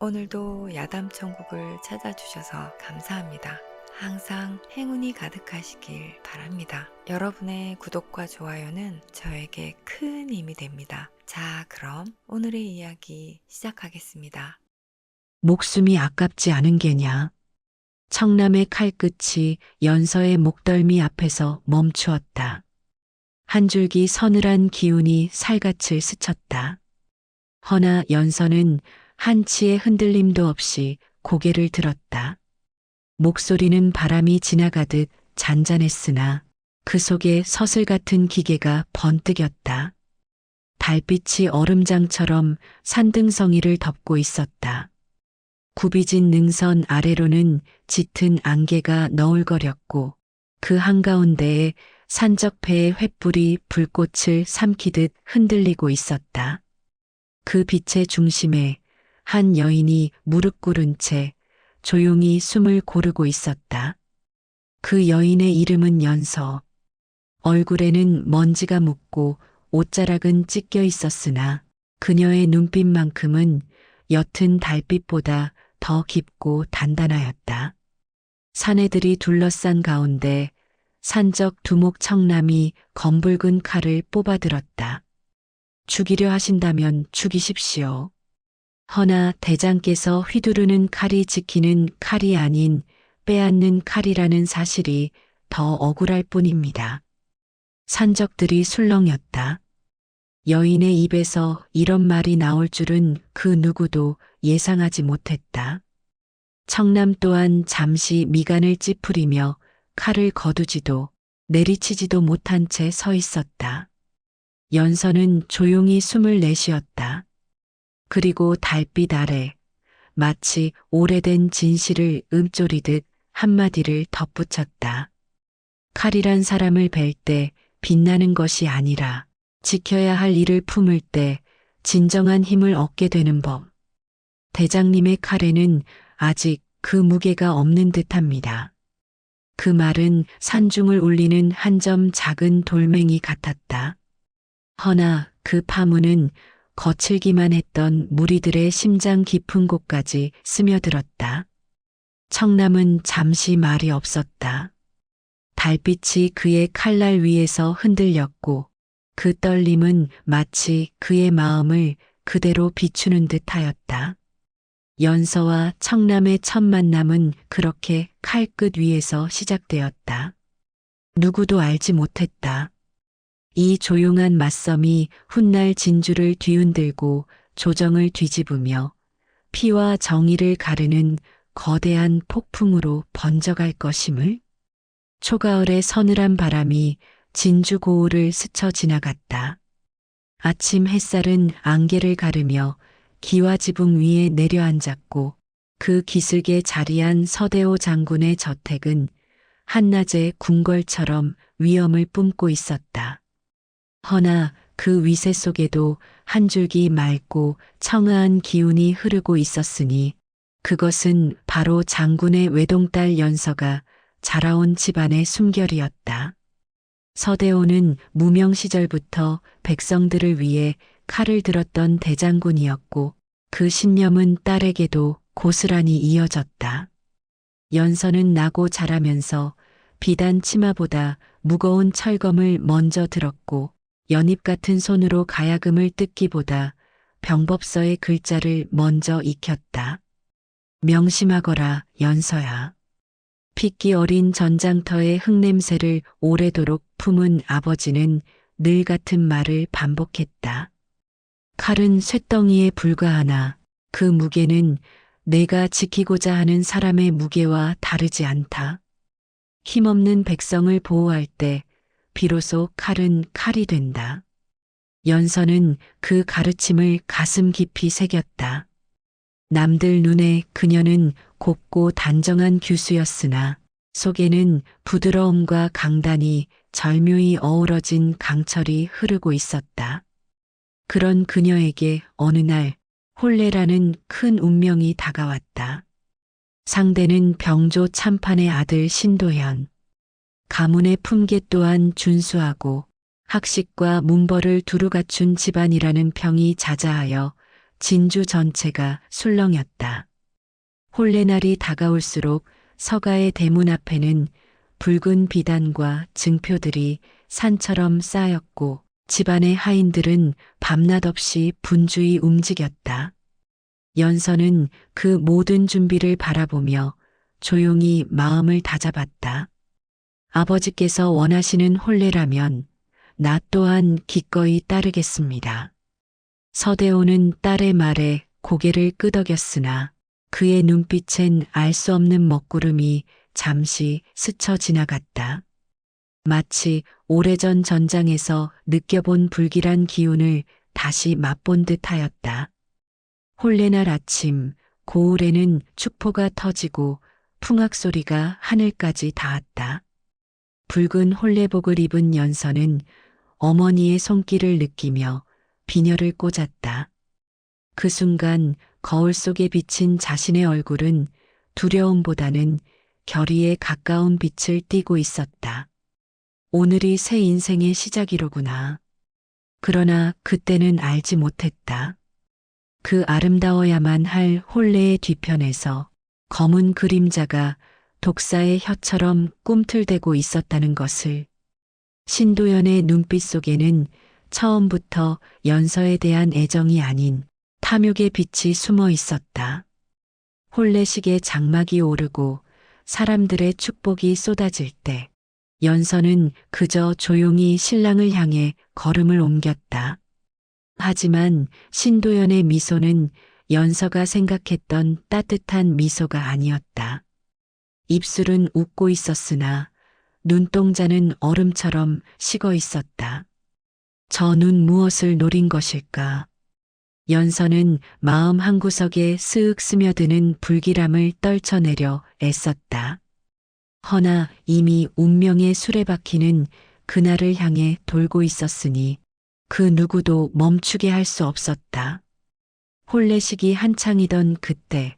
오늘도 야담천국을 찾아주셔서 감사합니다. 항상 행운이 가득하시길 바랍니다. 여러분의 구독과 좋아요는 저에게 큰 힘이 됩니다. 자, 그럼 오늘의 이야기 시작하겠습니다. 목숨이 아깝지 않은 게냐. 청남의 칼끝이 연서의 목덜미 앞에서 멈추었다. 한 줄기 서늘한 기운이 살갗을 스쳤다. 허나 연서는 한치의 흔들림도 없이 고개를 들었다. 목소리는 바람이 지나가듯 잔잔했으나 그 속에 서슬 같은 기계가 번뜩였다. 달빛이 얼음장처럼 산등성이를 덮고 있었다. 굽이진 능선 아래로는 짙은 안개가 너울거렸고 그 한가운데에 산적패의 횃불이 불꽃을 삼키듯 흔들리고 있었다. 그 빛의 중심에 한 여인이 무릎 꿇은 채 조용히 숨을 고르고 있었다. 그 여인의 이름은 연서. 얼굴에는 먼지가 묻고 옷자락은 찢겨 있었으나 그녀의 눈빛만큼은 옅은 달빛보다 더 깊고 단단하였다. 사내들이 둘러싼 가운데 산적 두목 청남이 검붉은 칼을 뽑아들었다. 죽이려 하신다면 죽이십시오. 허나 대장께서 휘두르는 칼이 지키는 칼이 아닌 빼앗는 칼이라는 사실이 더 억울할 뿐입니다. 산적들이 술렁였다. 여인의 입에서 이런 말이 나올 줄은 그 누구도 예상하지 못했다. 청남 또한 잠시 미간을 찌푸리며 칼을 거두지도 내리치지도 못한 채 서 있었다. 연서는 조용히 숨을 내쉬었다. 그리고 달빛 아래 마치 오래된 진실을 읊조리듯 한마디를 덧붙였다. 칼이란 사람을 뵐 때 빛나는 것이 아니라 지켜야 할 일을 품을 때 진정한 힘을 얻게 되는 법. 대장님의 칼에는 아직 그 무게가 없는 듯합니다. 그 말은 산중을 울리는 한 점 작은 돌멩이 같았다. 허나 그 파문은 거칠기만 했던 무리들의 심장 깊은 곳까지 스며들었다. 청남은 잠시 말이 없었다. 달빛이 그의 칼날 위에서 흔들렸고 그 떨림은 마치 그의 마음을 그대로 비추는 듯하였다. 연서와 청남의 첫 만남은 그렇게 칼끝 위에서 시작되었다. 누구도 알지 못했다. 이 조용한 맞섬이 훗날 진주를 뒤흔들고 조정을 뒤집으며 피와 정의를 가르는 거대한 폭풍으로 번져갈 것임을. 초가을의 서늘한 바람이 진주 고을을 스쳐 지나갔다. 아침 햇살은 안개를 가르며 기와지붕 위에 내려앉았고 그 기슭에 자리한 서대호 장군의 저택은 한낮의 궁궐처럼 위엄을 뿜고 있었다. 허나 그 위세 속에도 한 줄기 맑고 청아한 기운이 흐르고 있었으니 그것은 바로 장군의 외동딸 연서가 자라온 집안의 숨결이었다. 서대호는 무명 시절부터 백성들을 위해 칼을 들었던 대장군이었고 그 신념은 딸에게도 고스란히 이어졌다. 연서는 나고 자라면서 비단 치마보다 무거운 철검을 먼저 들었고 연잎 같은 손으로 가야금을 뜯기보다 병법서의 글자를 먼저 익혔다. 명심하거라, 연서야. 핏기 어린 전장터의 흙냄새를 오래도록 품은 아버지는 늘 같은 말을 반복했다. 칼은 쇳덩이에 불과하나 그 무게는 내가 지키고자 하는 사람의 무게와 다르지 않다. 힘없는 백성을 보호할 때 비로소 칼은 칼이 된다. 연서는 그 가르침을 가슴 깊이 새겼다. 남들 눈에 그녀는 곱고 단정한 규수였으나 속에는 부드러움과 강단이 절묘히 어우러진 강철이 흐르고 있었다. 그런 그녀에게 어느 날 혼례라는 큰 운명이 다가왔다. 상대는 병조 참판의 아들 신도현. 가문의 품계 또한 준수하고 학식과 문벌을 두루 갖춘 집안이라는 평이 자자하여 진주 전체가 술렁였다. 홀레날이 다가올수록 서가의 대문 앞에는 붉은 비단과 증표들이 산처럼 쌓였고 집안의 하인들은 밤낮 없이 분주히 움직였다. 연서는 그 모든 준비를 바라보며 조용히 마음을 다잡았다. 아버지께서 원하시는 홀레라면 나 또한 기꺼이 따르겠습니다. 서대호는 딸의 말에 고개를 끄덕였으나 그의 눈빛엔 알 수 없는 먹구름이 잠시 스쳐 지나갔다. 마치 오래전 전장에서 느껴본 불길한 기운을 다시 맛본 듯하였다. 홀레날 아침 고을에는 축포가 터지고 풍악 소리가 하늘까지 닿았다. 붉은 홀레복을 입은 연서는 어머니의 손길을 느끼며 비녀를 꽂았다. 그 순간 거울 속에 비친 자신의 얼굴은 두려움보다는 결의에 가까운 빛을 띠고 있었다. 오늘이 새 인생의 시작이로구나. 그러나 그때는 알지 못했다. 그 아름다워야만 할 홀레의 뒤편에서 검은 그림자가 독사의 혀처럼 꿈틀대고 있었다는 것을. 신도연의 눈빛 속에는 처음부터 연서에 대한 애정이 아닌 탐욕의 빛이 숨어 있었다. 홀레식의 장막이 오르고 사람들의 축복이 쏟아질 때 연서는 그저 조용히 신랑을 향해 걸음을 옮겼다. 하지만 신도연의 미소는 연서가 생각했던 따뜻한 미소가 아니었다. 입술은 웃고 있었으나 눈동자는 얼음처럼 식어 있었다. 저 눈 무엇을 노린 것일까? 연서는 마음 한구석에 스윽 스며드는 불길함을 떨쳐내려 애썼다. 허나 이미 운명의 수레바퀴는 그날을 향해 돌고 있었으니 그 누구도 멈추게 할 수 없었다. 홀레식이 한창이던 그때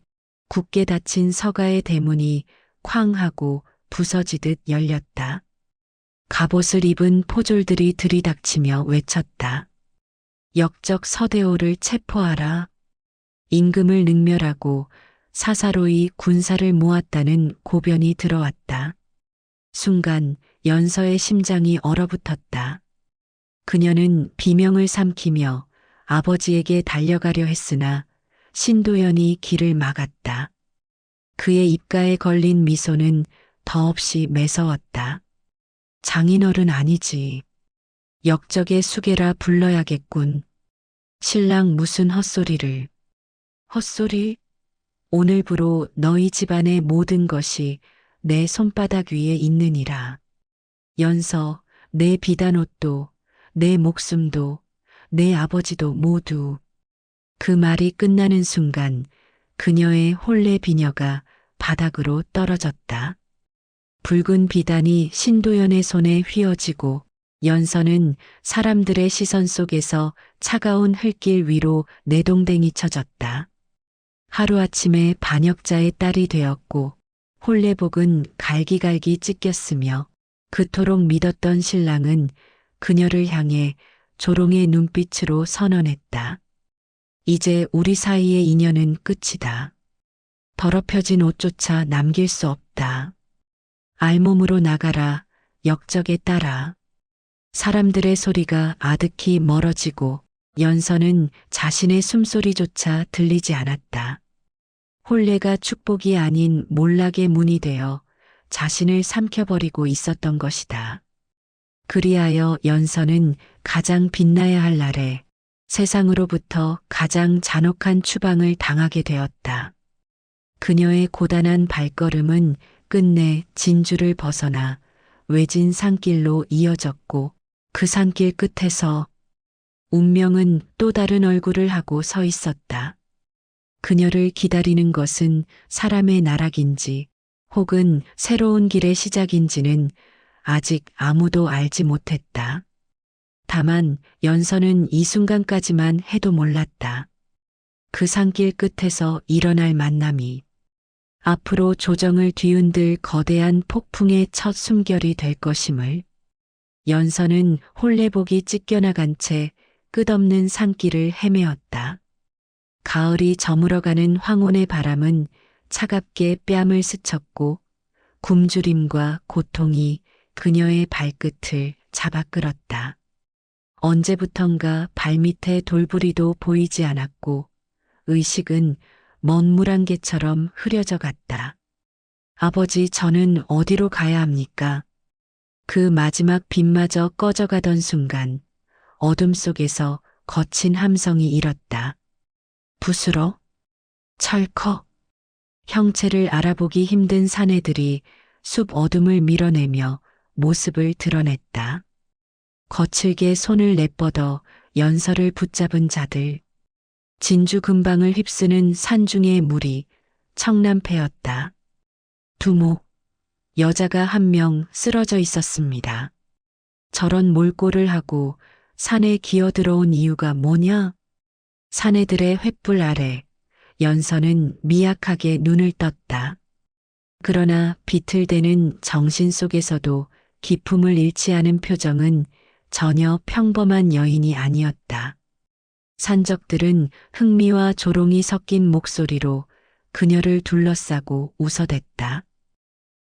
굳게 닫힌 서가의 대문이 쾅 하고 부서지듯 열렸다. 갑옷을 입은 포졸들이 들이닥치며 외쳤다. 역적 서대호를 체포하라. 임금을 능멸하고 사사로이 군사를 모았다는 고변이 들어왔다. 순간 연서의 심장이 얼어붙었다. 그녀는 비명을 삼키며 아버지에게 달려가려 했으나 신도연이 길을 막았다. 그의 입가에 걸린 미소는 더없이 매서웠다. 장인어른 아니지. 역적의 수계라 불러야겠군. 신랑 무슨 헛소리를. 헛소리? 오늘부로 너희 집안의 모든 것이 내 손바닥 위에 있느니라. 연서, 내 비단옷도, 내 목숨도, 내 아버지도 모두. 그 말이 끝나는 순간 그녀의 홀레 비녀가 바닥으로 떨어졌다. 붉은 비단이 신도연의 손에 휘어지고 연서는 사람들의 시선 속에서 차가운 흙길 위로 내동댕이 쳐졌다. 하루아침에 반역자의 딸이 되었고 홀레복은 갈기갈기 찢겼으며 그토록 믿었던 신랑은 그녀를 향해 조롱의 눈빛으로 선언했다. 이제 우리 사이의 인연은 끝이다. 더럽혀진 옷조차 남길 수 없다. 알몸으로 나가라, 역적에 따라. 사람들의 소리가 아득히 멀어지고 연서는 자신의 숨소리조차 들리지 않았다. 홀레가 축복이 아닌 몰락의 문이 되어 자신을 삼켜버리고 있었던 것이다. 그리하여 연서는 가장 빛나야 할 날에 세상으로부터 가장 잔혹한 추방을 당하게 되었다. 그녀의 고단한 발걸음은 끝내 진주를 벗어나 외진 산길로 이어졌고 그 산길 끝에서 운명은 또 다른 얼굴을 하고 서 있었다. 그녀를 기다리는 것은 사람의 나락인지 혹은 새로운 길의 시작인지는 아직 아무도 알지 못했다. 다만 연서는 이 순간까지만 해도 몰랐다. 그 산길 끝에서 일어날 만남이 앞으로 조정을 뒤흔들 거대한 폭풍의 첫 숨결이 될 것임을. 연서는 홀레복이 찢겨나간 채 끝없는 산길을 헤매었다. 가을이 저물어가는 황혼의 바람은 차갑게 뺨을 스쳤고 굶주림과 고통이 그녀의 발끝을 잡아 끌었다. 언제부턴가 발밑에 돌부리도 보이지 않았고 의식은 먼 물안개처럼 흐려져 갔다. 아버지, 저는 어디로 가야 합니까? 그 마지막 빛마저 꺼져가던 순간 어둠 속에서 거친 함성이 일었다. 부스러? 철컥? 형체를 알아보기 힘든 사내들이 숲 어둠을 밀어내며 모습을 드러냈다. 거칠게 손을 내뻗어 연설을 붙잡은 자들. 진주 근방을 휩쓰는 산중의 물이 청남패였다. 두목, 여자가 한 명 쓰러져 있었습니다. 저런 몰골을 하고 산에 기어들어온 이유가 뭐냐? 사내들의 횃불 아래 연서는 미약하게 눈을 떴다. 그러나 비틀대는 정신 속에서도 기품을 잃지 않은 표정은 전혀 평범한 여인이 아니었다. 산적들은 흥미와 조롱이 섞인 목소리로 그녀를 둘러싸고 웃어댔다.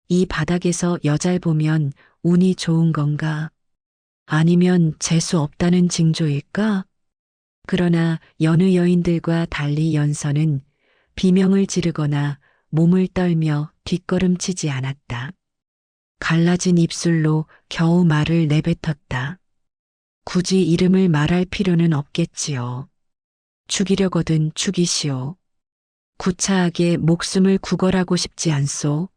이 바닥에서 여잘 보면 운이 좋은 건가? 아니면 재수 없다는 징조일까? 그러나 여느 여인들과 달리 연서는 비명을 지르거나 몸을 떨며 뒷걸음치지 않았다. 갈라진 입술로 겨우 말을 내뱉었다. 굳이 이름을 말할 필요는 없겠지요. 죽이려거든 죽이시오. 구차하게 목숨을 구걸하고 싶지 않소.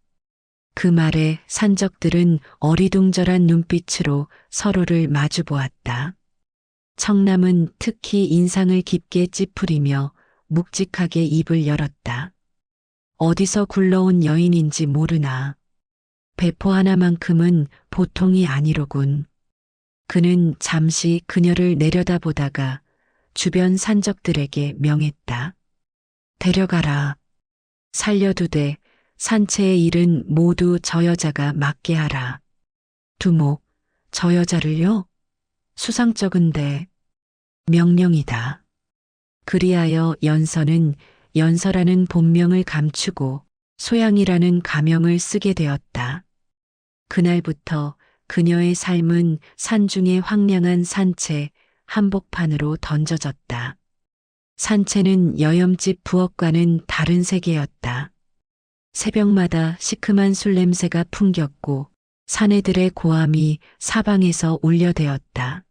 그 말에 산적들은 어리둥절한 눈빛으로 서로를 마주보았다. 청남은 특히 인상을 깊게 찌푸리며 묵직하게 입을 열었다. 어디서 굴러온 여인인지 모르나. 배포 하나만큼은 보통이 아니로군. 그는 잠시 그녀를 내려다보다가 주변 산적들에게 명했다. 데려가라. 살려두되 산채의 일은 모두 저 여자가 맡게 하라. 두목, 저 여자를요? 수상쩍은데. 명령이다. 그리하여 연서는 연서라는 본명을 감추고 소양이라는 가명을 쓰게 되었다. 그날부터 그녀의 삶은 산중의 황량한 산채 한복판으로 던져졌다. 산채는 여염집 부엌과는 다른 세계였다. 새벽마다 시큼한 술 냄새가 풍겼고 사내들의 고함이 사방에서 울려대었다.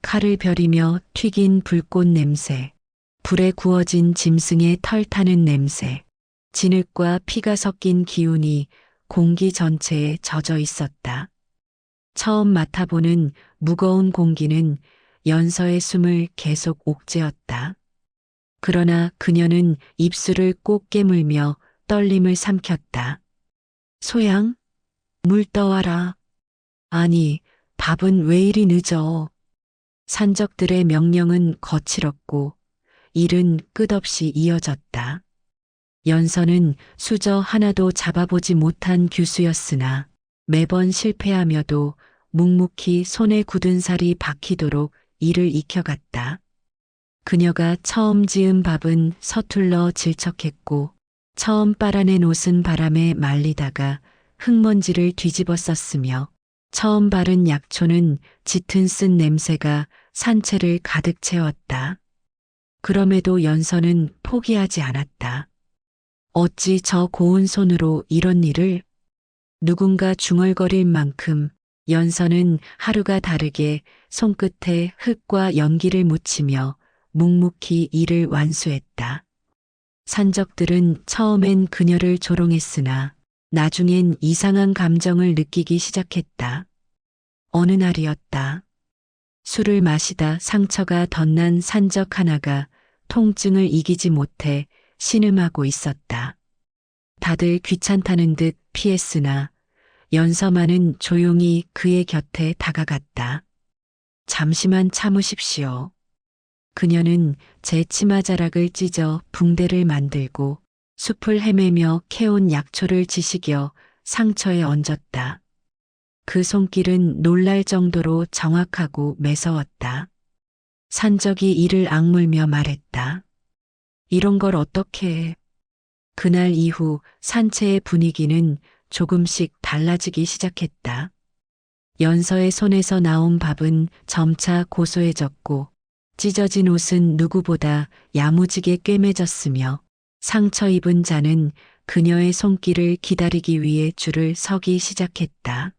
칼을 벼리며 튀긴 불꽃 냄새, 불에 구워진 짐승의 털 타는 냄새, 진흙과 피가 섞인 기운이 공기 전체에 젖어 있었다. 처음 맡아보는 무거운 공기는 연서의 숨을 계속 옥죄었다. 그러나 그녀는 입술을 꼭 깨물며 떨림을 삼켰다. 소양, 물 떠와라. 아니, 밥은 왜 이리 늦어? 산적들의 명령은 거칠었고 일은 끝없이 이어졌다. 연서는 수저 하나도 잡아보지 못한 규수였으나 매번 실패하며도 묵묵히 손에 굳은 살이 박히도록 일을 익혀갔다. 그녀가 처음 지은 밥은 서툴러 질척했고 처음 빨아낸 옷은 바람에 말리다가 흙먼지를 뒤집어 썼으며 처음 바른 약초는 짙은 쓴 냄새가 산채를 가득 채웠다. 그럼에도 연서는 포기하지 않았다. 어찌 저 고운 손으로 이런 일을? 누군가 중얼거릴 만큼 연서는 하루가 다르게 손끝에 흙과 연기를 묻히며 묵묵히 일을 완수했다. 산적들은 처음엔 그녀를 조롱했으나 나중엔 이상한 감정을 느끼기 시작했다. 어느 날이었다. 술을 마시다 상처가 덧난 산적 하나가 통증을 이기지 못해 신음하고 있었다. 다들 귀찮다는 듯 피했으나 연서만은 조용히 그의 곁에 다가갔다. 잠시만 참으십시오. 그녀는 제 치마자락을 찢어 붕대를 만들고 숲을 헤매며 캐온 약초를 지식여 상처에 얹었다. 그 손길은 놀랄 정도로 정확하고 매서웠다. 산적이 이를 악물며 말했다. 이런 걸 어떻게 해? 그날 이후 산채의 분위기는 조금씩 달라지기 시작했다. 연서의 손에서 나온 밥은 점차 고소해졌고 찢어진 옷은 누구보다 야무지게 꿰매졌으며 상처 입은 자는 그녀의 손길을 기다리기 위해 줄을 서기 시작했다.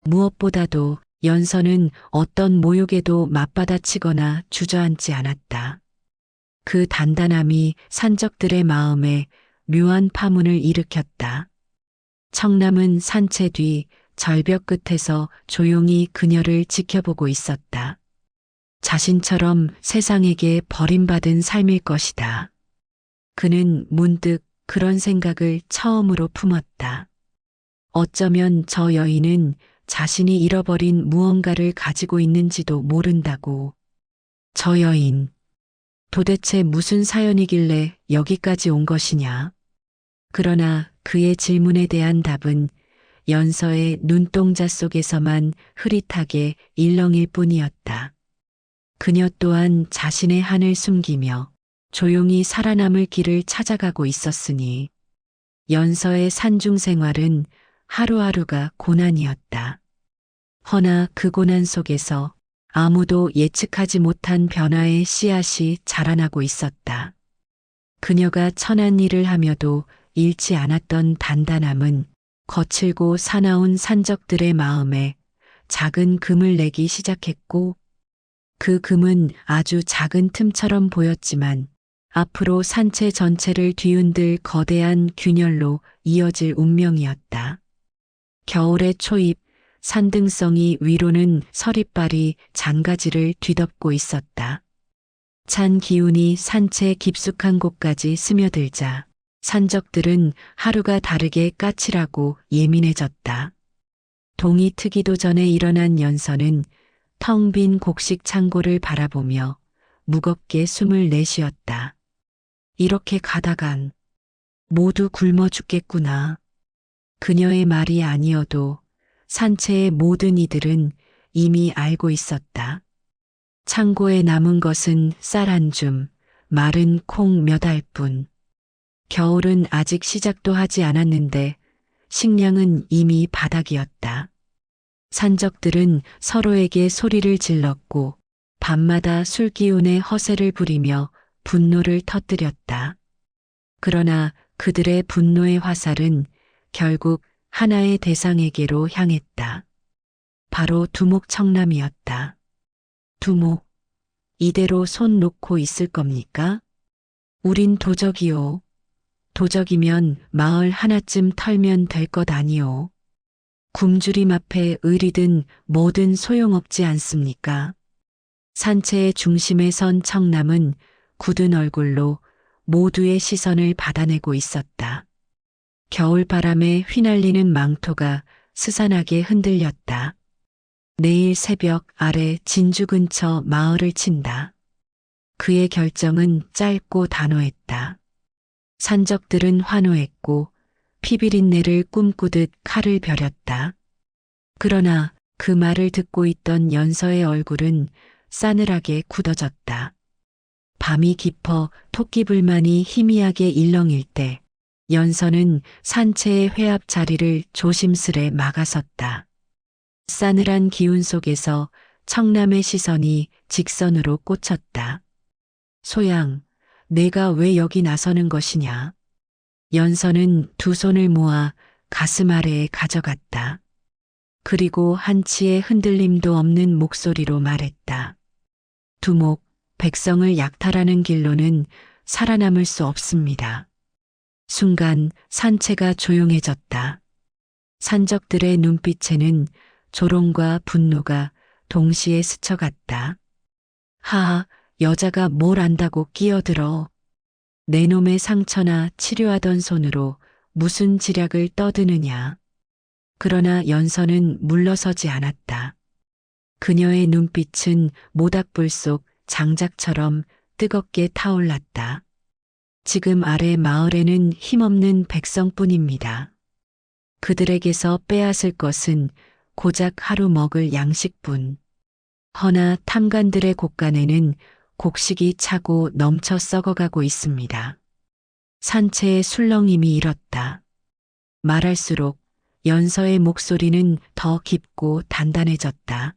무엇보다도 연서는 어떤 모욕에도 맞받아치거나 주저앉지 않았다. 그 단단함이 산적들의 마음에 묘한 파문을 일으켰다. 청남은 산채 뒤 절벽 끝에서 조용히 그녀를 지켜보고 있었다. 자신처럼 세상에게 버림받은 삶일 것이다. 그는 문득 그런 생각을 처음으로 품었다. 어쩌면 저 여인은 자신이 잃어버린 무언가를 가지고 있는지도 모른다고. 저 여인, 도대체 무슨 사연이길래 여기까지 온 것이냐? 그러나 그의 질문에 대한 답은 연서의 눈동자 속에서만 흐릿하게 일렁일 뿐이었다. 그녀 또한 자신의 한을 숨기며 조용히 살아남을 길을 찾아가고 있었으니 연서의 산중 생활은 하루하루가 고난이었다. 허나 그 고난 속에서 아무도 예측하지 못한 변화의 씨앗이 자라나고 있었다. 그녀가 천한 일을 하며도 잃지 않았던 단단함은 거칠고 사나운 산적들의 마음에 작은 금을 내기 시작했고 그 금은 아주 작은 틈처럼 보였지만 앞으로 산채 전체를 뒤흔들 거대한 균열로 이어질 운명이었다. 겨울의 초입, 산등성이 위로는 서리빨이 잔가지를 뒤덮고 있었다. 찬 기운이 산채 깊숙한 곳까지 스며들자 산적들은 하루가 다르게 까칠하고 예민해졌다. 동이 트기도 전에 일어난 연서는 텅 빈 곡식 창고를 바라보며 무겁게 숨을 내쉬었다. 이렇게 가다간 모두 굶어 죽겠구나. 그녀의 말이 아니어도 산채의 모든 이들은 이미 알고 있었다. 창고에 남은 것은 쌀 한 줌, 마른 콩 몇 알뿐. 겨울은 아직 시작도 하지 않았는데 식량은 이미 바닥이었다. 산적들은 서로에게 소리를 질렀고 밤마다 술기운에 허세를 부리며 분노를 터뜨렸다. 그러나 그들의 분노의 화살은 결국 하나의 대상에게로 향했다. 바로 두목 청남이었다. 두목, 이대로 손 놓고 있을 겁니까? 우린 도적이요. 도적이면 마을 하나쯤 털면 될 것 아니오. 굶주림 앞에 의리든 뭐든 소용없지 않습니까? 산채의 중심에 선 청남은 굳은 얼굴로 모두의 시선을 받아내고 있었다. 겨울바람에 휘날리는 망토가 스산하게 흔들렸다. 내일 새벽 아래 진주 근처 마을을 친다. 그의 결정은 짧고 단호했다. 산적들은 환호했고 피비린내를 꿈꾸듯 칼을 벼렸다. 그러나 그 말을 듣고 있던 연서의 얼굴은 싸늘하게 굳어졌다. 밤이 깊어 토끼불만이 희미하게 일렁일 때 연서는 산채의 회합 자리를 조심스레 막아섰다. 싸늘한 기운 속에서 청남의 시선이 직선으로 꽂혔다. 소양, 내가 왜 여기 나서는 것이냐? 연서는 두 손을 모아 가슴 아래에 가져갔다. 그리고 한치의 흔들림도 없는 목소리로 말했다. 두목, 백성을 약탈하는 길로는 살아남을 수 없습니다. 순간 산채가 조용해졌다. 산적들의 눈빛에는 조롱과 분노가 동시에 스쳐갔다. 하하, 여자가 뭘 안다고 끼어들어. 내 놈의 상처나 치료하던 손으로 무슨 지략을 떠드느냐. 그러나 연서는 물러서지 않았다. 그녀의 눈빛은 모닥불 속 장작처럼 뜨겁게 타올랐다. 지금 아래 마을에는 힘없는 백성뿐입니다. 그들에게서 빼앗을 것은 고작 하루 먹을 양식뿐. 허나 탐관들의 곳간에는 곡식이 차고 넘쳐 썩어가고 있습니다. 산채의 술렁임이 일었다. 말할수록 연서의 목소리는 더 깊고 단단해졌다.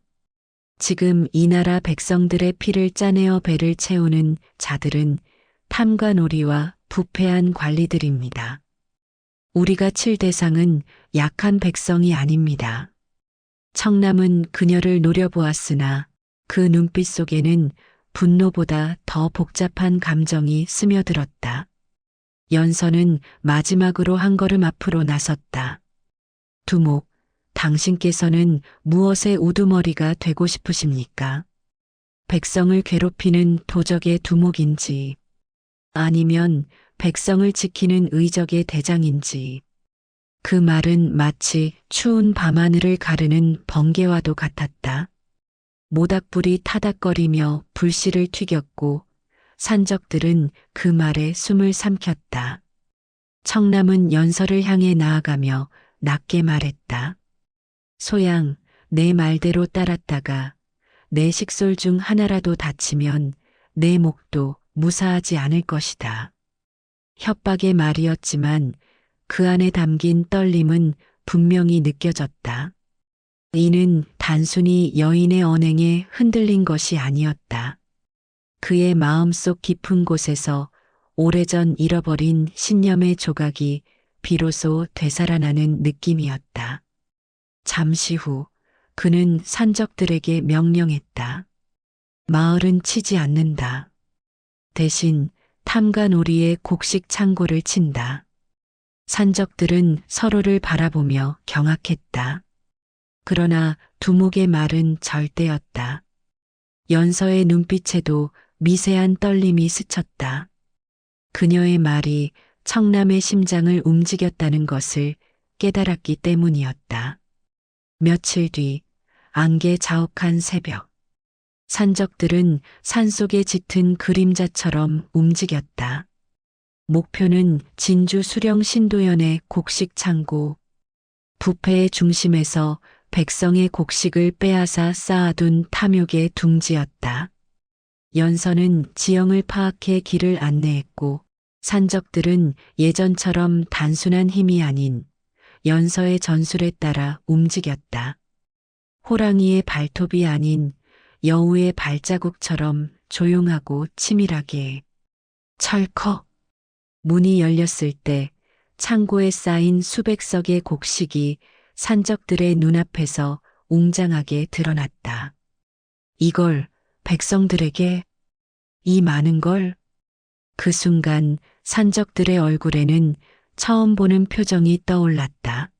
지금 이 나라 백성들의 피를 짜내어 배를 채우는 자들은 탐관오리와 부패한 관리들입니다. 우리가 칠 대상은 약한 백성이 아닙니다. 청남은 그녀를 노려보았으나 그 눈빛 속에는 분노보다 더 복잡한 감정이 스며들었다. 연서는 마지막으로 한 걸음 앞으로 나섰다. 두목, 당신께서는 무엇의 우두머리가 되고 싶으십니까? 백성을 괴롭히는 도적의 두목인지, 아니면 백성을 지키는 의적의 대장인지. 그 말은 마치 추운 밤하늘을 가르는 번개와도 같았다. 모닥불이 타닥거리며 불씨를 튀겼고 산적들은 그 말에 숨을 삼켰다. 청남은 연서를 향해 나아가며 낮게 말했다. 소양, 내 말대로 따랐다가 내 식솔 중 하나라도 다치면 내 목도 무사하지 않을 것이다. 협박의 말이었지만 그 안에 담긴 떨림은 분명히 느껴졌다. 이는 단순히 여인의 언행에 흔들린 것이 아니었다. 그의 마음속 깊은 곳에서 오래전 잃어버린 신념의 조각이 비로소 되살아나는 느낌이었다. 잠시 후 그는 산적들에게 명령했다. 마을은 치지 않는다. 대신 탐관오리의 곡식 창고를 친다. 산적들은 서로를 바라보며 경악했다. 그러나 두목의 말은 절대였다. 연서의 눈빛에도 미세한 떨림이 스쳤다. 그녀의 말이 청남의 심장을 움직였다는 것을 깨달았기 때문이었다. 며칠 뒤 안개 자욱한 새벽. 산적들은 산속에 짙은 그림자처럼 움직였다. 목표는 진주 수령 신도연의 곡식 창고. 부패의 중심에서 백성의 곡식을 빼앗아 쌓아둔 탐욕의 둥지였다. 연서는 지형을 파악해 길을 안내했고 산적들은 예전처럼 단순한 힘이 아닌 연서의 전술에 따라 움직였다. 호랑이의 발톱이 아닌 여우의 발자국처럼 조용하고 치밀하게. 철컥. 문이 열렸을 때 창고에 쌓인 수백 석의 곡식이 산적들의 눈앞에서 웅장하게 드러났다. 이걸 백성들에게? 이 많은 걸? 그 순간 산적들의 얼굴에는 처음 보는 표정이 떠올랐다.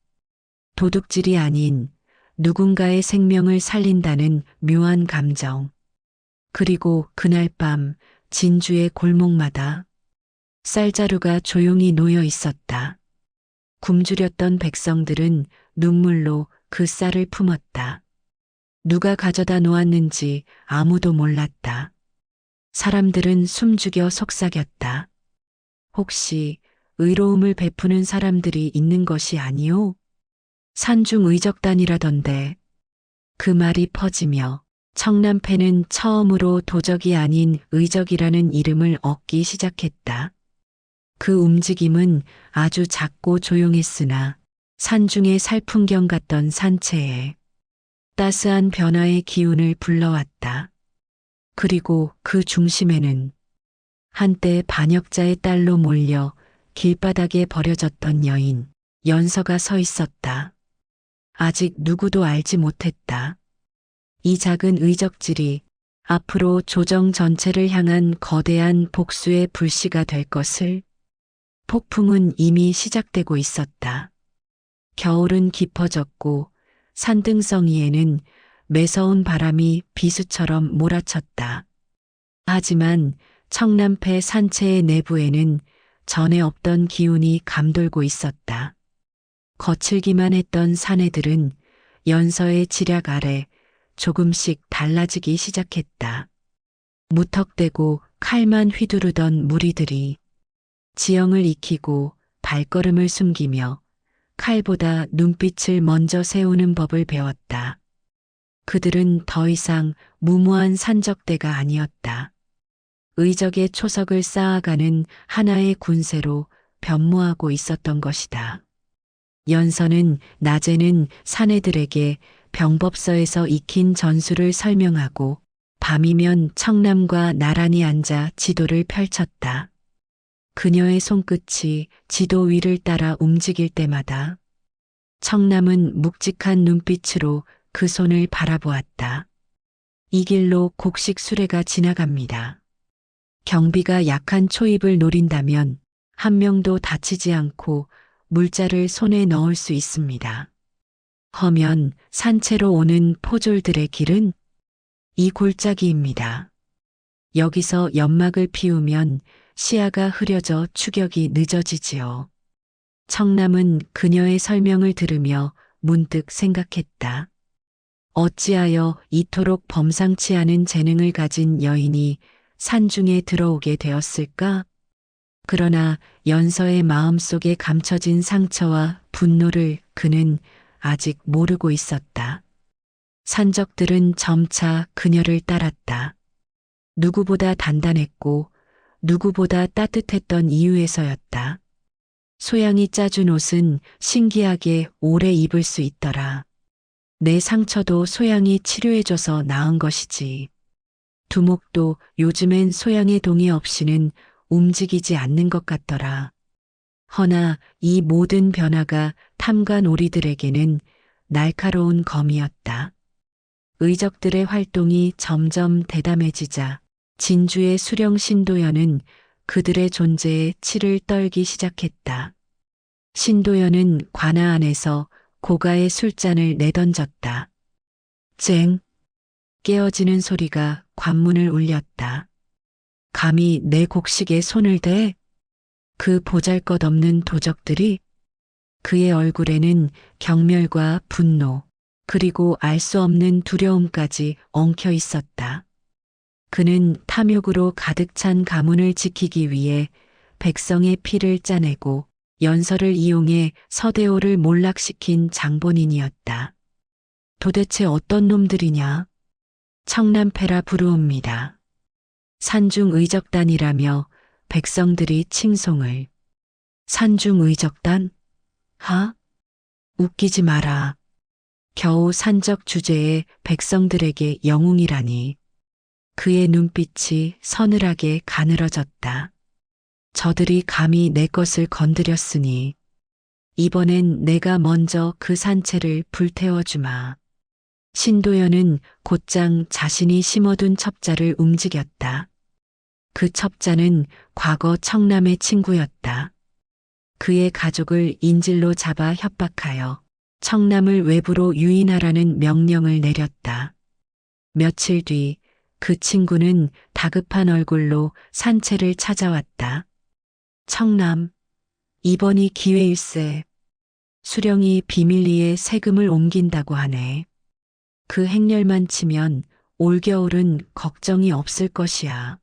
도둑질이 아닌 누군가의 생명을 살린다는 묘한 감정. 그리고 그날 밤 진주의 골목마다 쌀자루가 조용히 놓여 있었다. 굶주렸던 백성들은 눈물로 그 쌀을 품었다. 누가 가져다 놓았는지 아무도 몰랐다. 사람들은 숨죽여 속삭였다. 혹시 의로움을 베푸는 사람들이 있는 것이 아니오? 산중 의적단이라던데. 그 말이 퍼지며 청남패는 처음으로 도적이 아닌 의적이라는 이름을 얻기 시작했다. 그 움직임은 아주 작고 조용했으나 산중의 살풍경 같던 산채에 따스한 변화의 기운을 불러왔다. 그리고 그 중심에는 한때 반역자의 딸로 몰려 길바닥에 버려졌던 여인 연서가 서 있었다. 아직 누구도 알지 못했다. 이 작은 의적질이 앞으로 조정 전체를 향한 거대한 복수의 불씨가 될 것을. 폭풍은 이미 시작되고 있었다. 겨울은 깊어졌고 산등성이에는 매서운 바람이 비수처럼 몰아쳤다. 하지만 청남패 산채의 내부에는 전에 없던 기운이 감돌고 있었다. 거칠기만 했던 사내들은 연서의 지략 아래 조금씩 달라지기 시작했다. 무턱대고 칼만 휘두르던 무리들이 지형을 익히고 발걸음을 숨기며 칼보다 눈빛을 먼저 세우는 법을 배웠다. 그들은 더 이상 무모한 산적대가 아니었다. 의적의 초석을 쌓아가는 하나의 군세로 변모하고 있었던 것이다. 연서는 낮에는 사내들에게 병법서에서 익힌 전술을 설명하고 밤이면 청남과 나란히 앉아 지도를 펼쳤다. 그녀의 손끝이 지도 위를 따라 움직일 때마다 청남은 묵직한 눈빛으로 그 손을 바라보았다. 이 길로 곡식 수레가 지나갑니다. 경비가 약한 초입을 노린다면 한 명도 다치지 않고 물자를 손에 넣을 수 있습니다. 허면 산채로 오는 포졸들의 길은 이 골짜기입니다. 여기서 연막을 피우면 시야가 흐려져 추격이 늦어지지요. 청남은 그녀의 설명을 들으며 문득 생각했다. 어찌하여 이토록 범상치 않은 재능을 가진 여인이 산중에 들어오게 되었을까? 그러나 연서의 마음속에 감춰진 상처와 분노를 그는 아직 모르고 있었다. 산적들은 점차 그녀를 따랐다. 누구보다 단단했고 누구보다 따뜻했던 이유에서였다. 소양이 짜준 옷은 신기하게 오래 입을 수 있더라. 내 상처도 소양이 치료해줘서 나은 것이지. 두목도 요즘엔 소양의 동의 없이는 움직이지 않는 것 같더라. 허나 이 모든 변화가 탐관오리들에게는 날카로운 검이었다. 의적들의 활동이 점점 대담해지자 진주의 수령 신도연은 그들의 존재에 치를 떨기 시작했다. 신도연은 관아 안에서 고가의 술잔을 내던졌다. 쨍! 깨어지는 소리가 관문을 울렸다. 감히 내 곡식에 손을 대? 그 보잘것없는 도적들이 그의 얼굴에는 경멸과 분노 그리고 알 수 없는 두려움까지 엉켜 있었다. 그는 탐욕으로 가득 찬 가문을 지키기 위해 백성의 피를 짜내고 연서를 이용해 서대호를 몰락시킨 장본인이었다. 도대체 어떤 놈들이냐? 청남패라 부르옵니다. 산중 의적단이라며 백성들이 칭송을. 산중 의적단? 하? 웃기지 마라. 겨우 산적 주제에 백성들에게 영웅이라니. 그의 눈빛이 서늘하게 가늘어졌다. 저들이 감히 내 것을 건드렸으니 이번엔 내가 먼저 그 산채를 불태워주마. 신도연은 곧장 자신이 심어둔 첩자를 움직였다. 그 첩자는 과거 청남의 친구였다. 그의 가족을 인질로 잡아 협박하여 청남을 외부로 유인하라는 명령을 내렸다. 며칠 뒤 그 친구는 다급한 얼굴로 산채를 찾아왔다. 청남, 이번이 기회일세. 수령이 비밀리에 세금을 옮긴다고 하네. 그 행렬만 치면 올겨울은 걱정이 없을 것이야.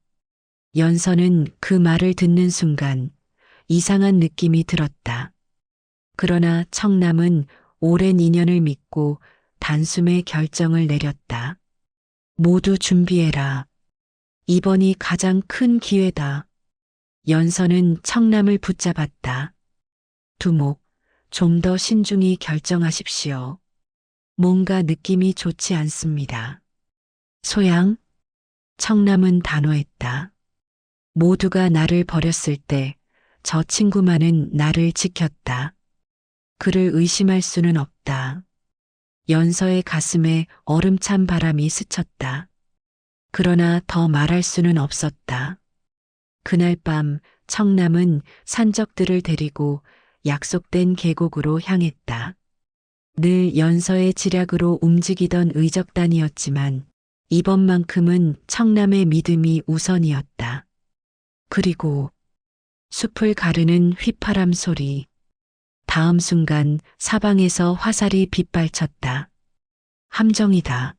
연서는 그 말을 듣는 순간 이상한 느낌이 들었다. 그러나 청남은 오랜 인연을 믿고 단숨에 결정을 내렸다. 모두 준비해라. 이번이 가장 큰 기회다. 연서는 청남을 붙잡았다. 두목, 좀 더 신중히 결정하십시오. 뭔가 느낌이 좋지 않습니다. 소양? 청남은 단호했다. 모두가 나를 버렸을 때 저 친구만은 나를 지켰다. 그를 의심할 수는 없다. 연서의 가슴에 얼음찬 바람이 스쳤다. 그러나 더 말할 수는 없었다. 그날 밤 청남은 산적들을 데리고 약속된 계곡으로 향했다. 늘 연서의 지략으로 움직이던 의적단이었지만 이번만큼은 청남의 믿음이 우선이었다. 그리고 숲을 가르는 휘파람 소리. 다음 순간 사방에서 화살이 빗발쳤다. 함정이다.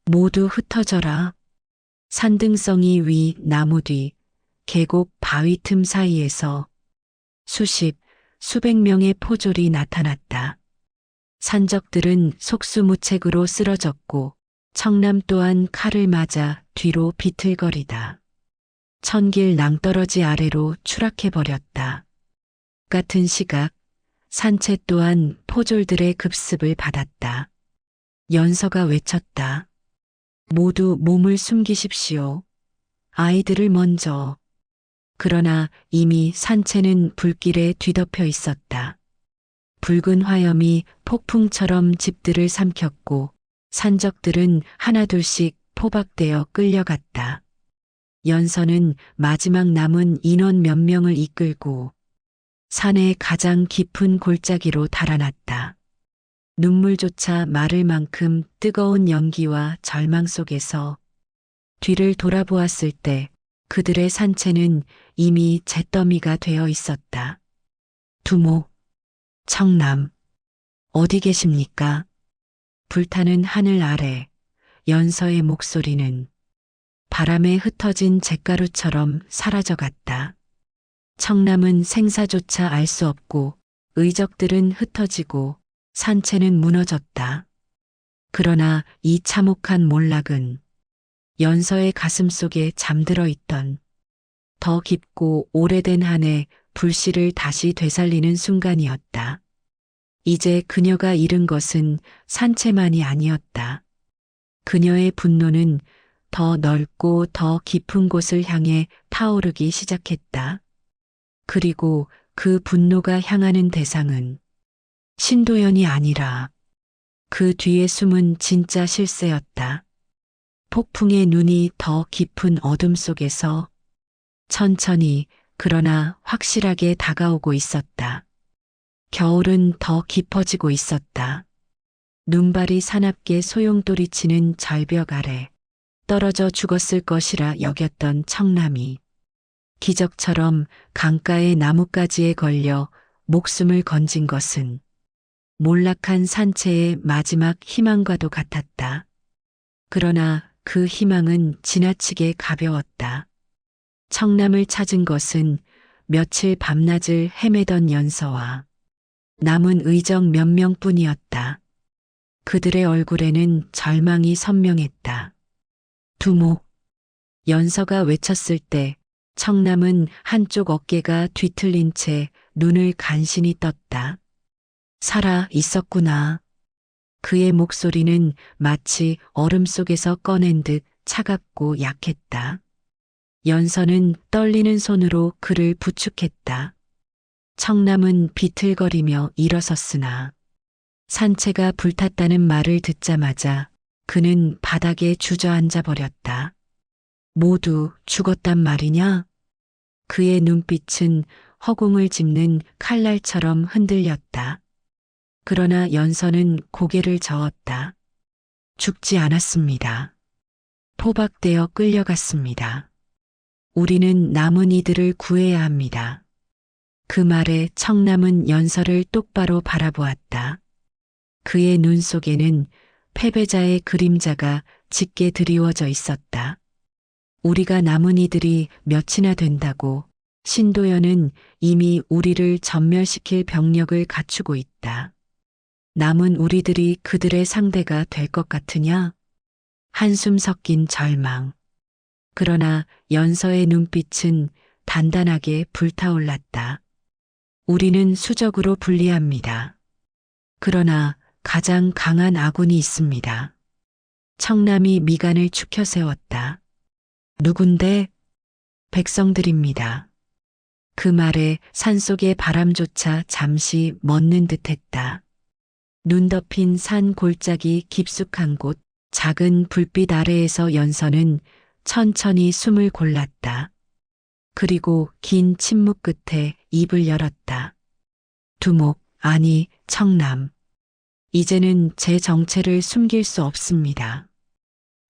모두 흩어져라. 산등성이 위 나무 뒤 계곡 바위 틈 사이에서 수백 명의 포졸이 나타났다. 산적들은 속수무책으로 쓰러졌고 청남 또한 칼을 맞아 뒤로 비틀거리다. 천길 낭떠러지 아래로 추락해버렸다. 같은 시각 산채 또한 포졸들의 급습을 받았다. 연서가 외쳤다. 모두 몸을 숨기십시오. 아이들을 먼저. 그러나 이미 산채는 불길에 뒤덮여 있었다. 붉은 화염이 폭풍처럼 집들을 삼켰고 산적들은 하나둘씩 포박되어 끌려갔다. 연서는 마지막 남은 인원 몇 명을 이끌고 산의 가장 깊은 골짜기로 달아났다. 눈물조차 마를 만큼 뜨거운 연기와 절망 속에서 뒤를 돌아보았을 때 그들의 산채는 이미 잿더미가 되어 있었다. 두목, 청남, 어디 계십니까? 불타는 하늘 아래 연서의 목소리는 바람에 흩어진 잿가루처럼 사라져갔다. 청남은 생사조차 알 수 없고 의적들은 흩어지고 산채는 무너졌다. 그러나 이 참혹한 몰락은 연서의 가슴 속에 잠들어 있던 더 깊고 오래된 한의 불씨를 다시 되살리는 순간이었다. 이제 그녀가 잃은 것은 산채만이 아니었다. 그녀의 분노는 더 넓고 더 깊은 곳을 향해 타오르기 시작했다. 그리고 그 분노가 향하는 대상은 신도연이 아니라 그 뒤에 숨은 진짜 실세였다. 폭풍의 눈이 더 깊은 어둠 속에서 천천히 그러나 확실하게 다가오고 있었다. 겨울은 더 깊어지고 있었다. 눈발이 사납게 소용돌이치는 절벽 아래 떨어져 죽었을 것이라 여겼던 청남이 기적처럼 강가의 나뭇가지에 걸려 목숨을 건진 것은 몰락한 산채의 마지막 희망과도 같았다. 그러나 그 희망은 지나치게 가벼웠다. 청남을 찾은 것은 며칠 밤낮을 헤매던 연서와 남은 의적 몇 명뿐이었다. 그들의 얼굴에는 절망이 선명했다. 두목, 연서가 외쳤을 때 청남은 한쪽 어깨가 뒤틀린 채 눈을 간신히 떴다. 살아 있었구나. 그의 목소리는 마치 얼음 속에서 꺼낸 듯 차갑고 약했다. 연서는 떨리는 손으로 그를 부축했다. 청남은 비틀거리며 일어섰으나 산채가 불탔다는 말을 듣자마자 그는 바닥에 주저앉아 버렸다. 모두 죽었단 말이냐? 그의 눈빛은 허공을 짚는 칼날처럼 흔들렸다. 그러나 연서는 고개를 저었다. 죽지 않았습니다. 포박되어 끌려갔습니다. 우리는 남은 이들을 구해야 합니다. 그 말에 청남은 연서를 똑바로 바라보았다. 그의 눈 속에는 패배자의 그림자가 짙게 드리워져 있었다. 우리가 남은 이들이 몇이나 된다고 신도연은 이미 우리를 전멸시킬 병력을 갖추고 있다. 남은 우리들이 그들의 상대가 될 것 같으냐? 한숨 섞인 절망. 그러나 연서의 눈빛은 단단하게 불타올랐다. 우리는 수적으로 불리합니다. 그러나 가장 강한 아군이 있습니다. 청남이 미간을 축혀 세웠다. 누군데? 백성들입니다. 그 말에 산속의 바람조차 잠시 멎는 듯했다. 눈 덮인 산 골짜기 깊숙한 곳 작은 불빛 아래에서 연서는 천천히 숨을 골랐다. 그리고 긴 침묵 끝에 입을 열었다. 두목, 아니, 청남. 이제는 제 정체를 숨길 수 없습니다.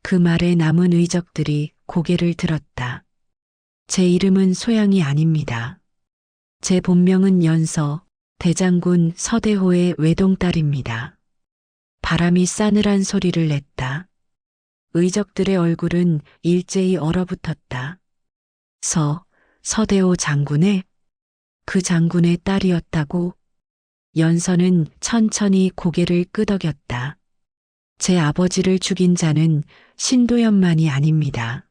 그 말에 남은 의적들이 고개를 들었다. 제 이름은 소양이 아닙니다. 제 본명은 연서, 대장군 서대호의 외동딸입니다. 바람이 싸늘한 소리를 냈다. 의적들의 얼굴은 일제히 얼어붙었다. 서대호 장군의? 그 장군의 딸이었다고? 연서는 천천히 고개를 끄덕였다. 제 아버지를 죽인 자는 신도연만이 아닙니다.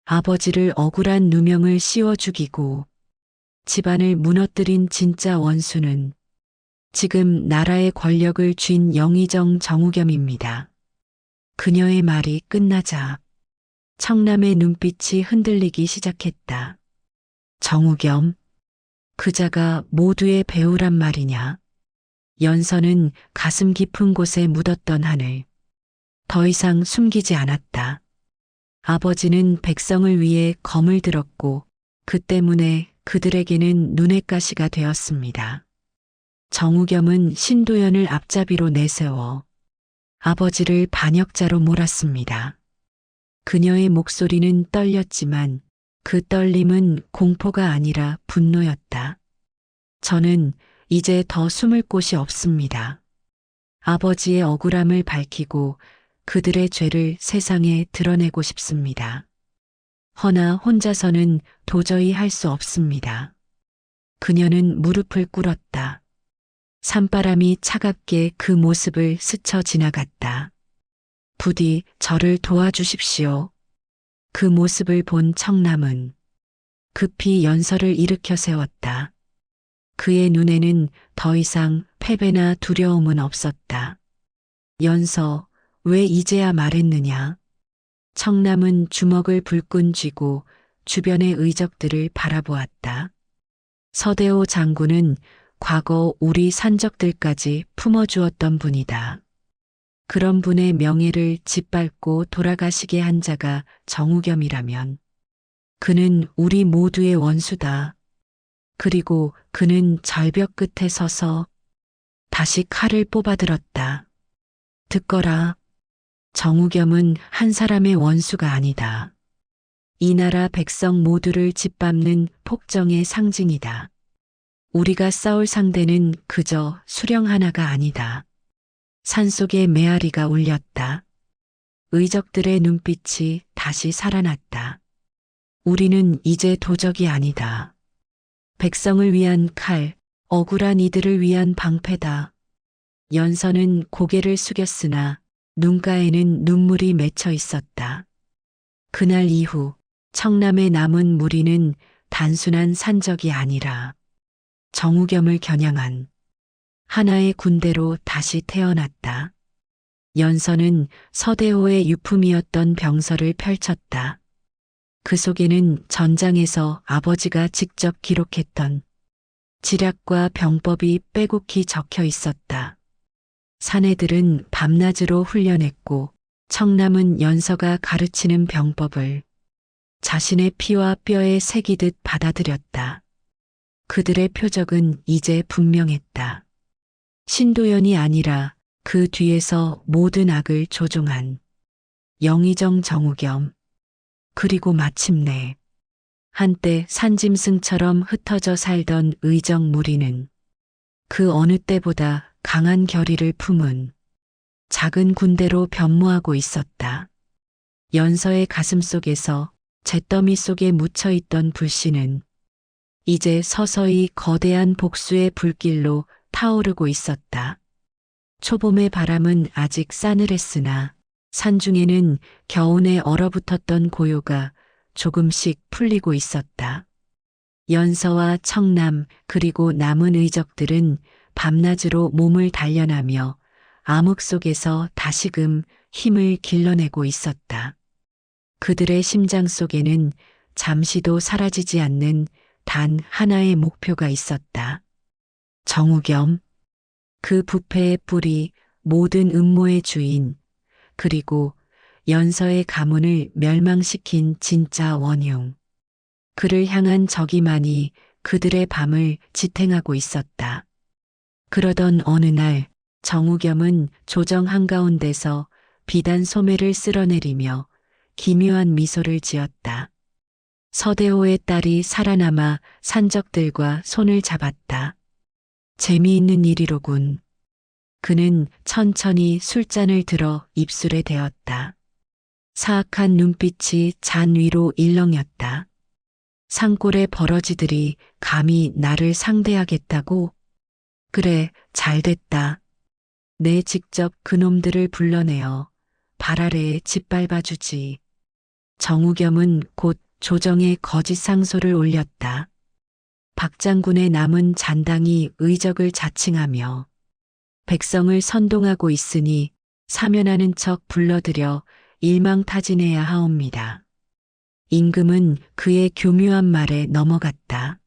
아버지를 억울한 누명을 씌워 죽이고 집안을 무너뜨린 진짜 원수는 지금 나라의 권력을 쥔 영의정 정우겸입니다. 그녀의 말이 끝나자 청남의 눈빛이 흔들리기 시작했다. 정우겸, 그자가 모두의 배우란 말이냐? 연서는 가슴 깊은 곳에 묻었던 한을 더 이상 숨기지 않았다. 아버지는 백성을 위해 검을 들었고 그 때문에 그들에게는 눈의 가시가 되었습니다. 정우겸은 신도연을 앞잡이로 내세워 아버지를 반역자로 몰았습니다. 그녀의 목소리는 떨렸지만 그 떨림은 공포가 아니라 분노였다. 저는 이제 더 숨을 곳이 없습니다. 아버지의 억울함을 밝히고 그들의 죄를 세상에 드러내고 싶습니다. 허나 혼자서는 도저히 할 수 없습니다. 그녀는 무릎을 꿇었다. 산바람이 차갑게 그 모습을 스쳐 지나갔다. 부디 저를 도와주십시오. 그 모습을 본 청남은 급히 연서를 일으켜 세웠다. 그의 눈에는 더 이상 패배나 두려움은 없었다. 연서, 왜 이제야 말했느냐? 청남은 주먹을 불끈 쥐고 주변의 의적들을 바라보았다. 서대호 장군은 과거 우리 산적들까지 품어주었던 분이다. 그런 분의 명예를 짓밟고 돌아가시게 한 자가 정우겸이라면 그는 우리 모두의 원수다. 그리고 그는 절벽 끝에 서서 다시 칼을 뽑아들었다. 듣거라. 정우겸은 한 사람의 원수가 아니다. 이 나라 백성 모두를 짓밟는 폭정의 상징이다. 우리가 싸울 상대는 그저 수령 하나가 아니다. 산속의 메아리가 울렸다. 의적들의 눈빛이 다시 살아났다. 우리는 이제 도적이 아니다. 백성을 위한 칼, 억울한 이들을 위한 방패다. 연서는 고개를 숙였으나 눈가에는 눈물이 맺혀 있었다. 그날 이후 청남의 남은 무리는 단순한 산적이 아니라 정우겸을 겨냥한 하나의 군대로 다시 태어났다. 연서는 서대호의 유품이었던 병서를 펼쳤다. 그 속에는 전장에서 아버지가 직접 기록했던 지략과 병법이 빼곡히 적혀 있었다. 사내들은 밤낮으로 훈련했고 청남은 연서가 가르치는 병법을 자신의 피와 뼈에 새기듯 받아들였다. 그들의 표적은 이제 분명했다. 신도연이 아니라 그 뒤에서 모든 악을 조종한 영의정 정우겸. 그리고 마침내 한때 산짐승처럼 흩어져 살던 의정 무리는 그 어느 때보다 강한 결의를 품은 작은 군대로 변모하고 있었다. 연서의 가슴 속에서 잿더미 속에 묻혀있던 불씨는 이제 서서히 거대한 복수의 불길로 타오르고 있었다. 초봄의 바람은 아직 싸늘했으나 산중에는 겨우내 얼어붙었던 고요가 조금씩 풀리고 있었다. 연서와 청남 그리고 남은 의적들은 밤낮으로 몸을 단련하며 암흑 속에서 다시금 힘을 길러내고 있었다. 그들의 심장 속에는 잠시도 사라지지 않는 단 하나의 목표가 있었다. 정우겸, 그 부패의 뿌리, 모든 음모의 주인, 그리고 연서의 가문을 멸망시킨 진짜 원흉. 그를 향한 적이만이 그들의 밤을 지탱하고 있었다. 그러던 어느 날 정우겸은 조정 한가운데서 비단 소매를 쓸어내리며 기묘한 미소를 지었다. 서대호의 딸이 살아남아 산적들과 손을 잡았다. 재미있는 일이로군. 그는 천천히 술잔을 들어 입술에 대었다. 사악한 눈빛이 잔 위로 일렁였다. 산골의 버러지들이 감히 나를 상대하겠다고? 그래, 잘됐다. 내 직접 그놈들을 불러내어 발 아래에 짓밟아주지. 정우겸은 곧 조정에 거짓 상소를 올렸다. 박 장군의 남은 잔당이 의적을 자칭하며 백성을 선동하고 있으니 사면하는 척 불러들여 일망타진해야 하옵니다. 임금은 그의 교묘한 말에 넘어갔다.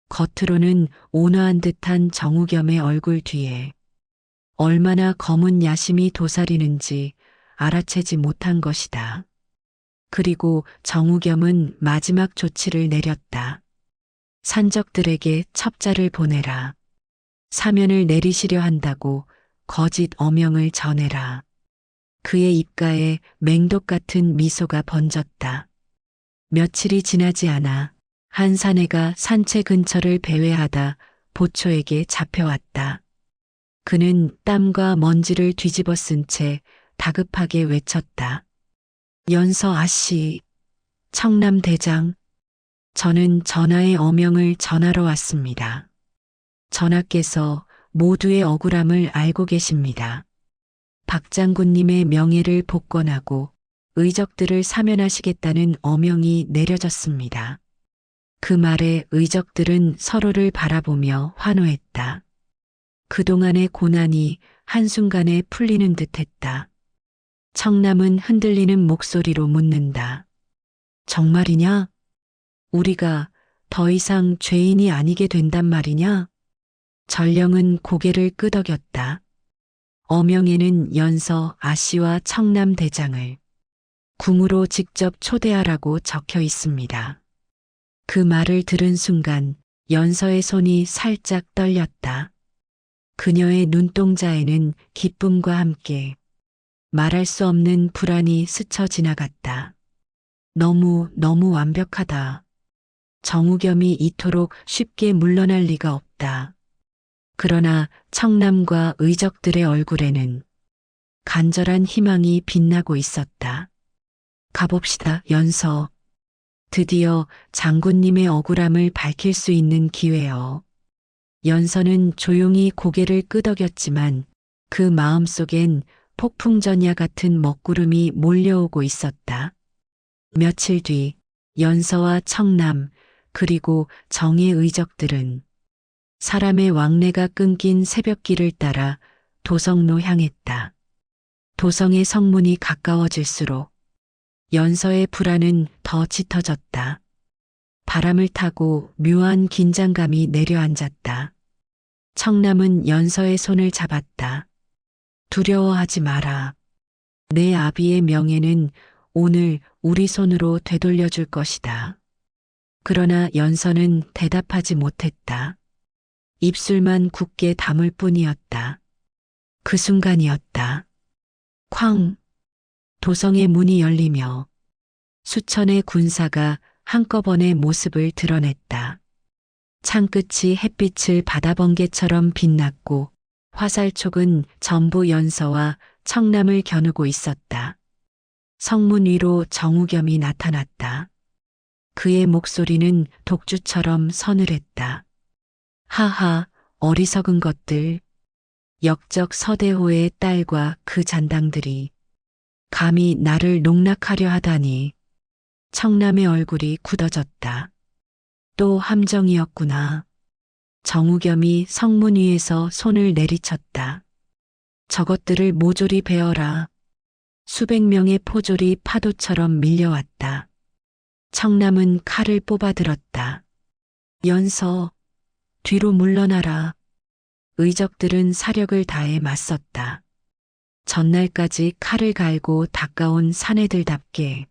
겉으로는 온화한 듯한 정우겸의 얼굴 뒤에 얼마나 검은 야심이 도사리는지 알아채지 못한 것이다. 그리고 정우겸은 마지막 조치를 내렸다. 산적들에게 첩자를 보내라. 사면을 내리시려 한다고 거짓 어명을 전해라. 그의 입가에 맹독 같은 미소가 번졌다. 며칠이 지나지 않아 한 사내가 산채 근처를 배회하다 보초에게 잡혀왔다. 그는 땀과 먼지를 뒤집어 쓴 채 다급하게 외쳤다. 연서 아씨, 청남대장, 저는 전하의 어명을 전하러 왔습니다. 전하께서 모두의 억울함을 알고 계십니다. 박 장군님의 명예를 복권하고 의적들을 사면하시겠다는 어명이 내려졌습니다. 그 말에 의적들은 서로를 바라보며 환호했다. 그동안의 고난이 한순간에 풀리는 듯했다. 청남은 흔들리는 목소리로 묻는다. 정말이냐? 우리가 더 이상 죄인이 아니게 된단 말이냐? 전령은 고개를 끄덕였다. 어명에는 연서 아씨와 청남 대장을 궁으로 직접 초대하라고 적혀 있습니다. 그 말을 들은 순간 연서의 손이 살짝 떨렸다. 그녀의 눈동자에는 기쁨과 함께 말할 수 없는 불안이 스쳐 지나갔다. 너무 완벽하다. 정우겸이 이토록 쉽게 물러날 리가 없다. 그러나 청남과 의적들의 얼굴에는 간절한 희망이 빛나고 있었다. 가봅시다, 연서. 드디어 장군님의 억울함을 밝힐 수 있는 기회여. 연서는 조용히 고개를 끄덕였지만 그 마음속엔 폭풍전야 같은 먹구름이 몰려오고 있었다. 며칠 뒤 연서와 청남 그리고 정의 의적들은 사람의 왕래가 끊긴 새벽길을 따라 도성로 향했다. 도성의 성문이 가까워질수록 연서의 불안은 더 짙어졌다. 바람을 타고 묘한 긴장감이 내려앉았다. 청남은 연서의 손을 잡았다. 두려워하지 마라. 내 아비의 명예는 오늘 우리 손으로 되돌려줄 것이다. 그러나 연서는 대답하지 못했다. 입술만 굳게 담을 뿐이었다. 그 순간이었다. 쾅! 도성의 문이 열리며 수천의 군사가 한꺼번에 모습을 드러냈다. 창끝이 햇빛을 바다번개처럼 빛났고 화살촉은 전부 연서와 청남을 겨누고 있었다. 성문 위로 정우겸이 나타났다. 그의 목소리는 독주처럼 서늘했다. 하하, 어리석은 것들. 역적 서대호의 딸과 그 잔당들이 감히 나를 농락하려 하다니. 청남의 얼굴이 굳어졌다. 또 함정이었구나. 정우겸이 성문 위에서 손을 내리쳤다. 저것들을 모조리 베어라. 수백 명의 포졸이 파도처럼 밀려왔다. 청남은 칼을 뽑아들었다. 연서, 뒤로 물러나라. 의적들은 사력을 다해 맞섰다. 전날까지 칼을 갈고 닦아온 사내들답게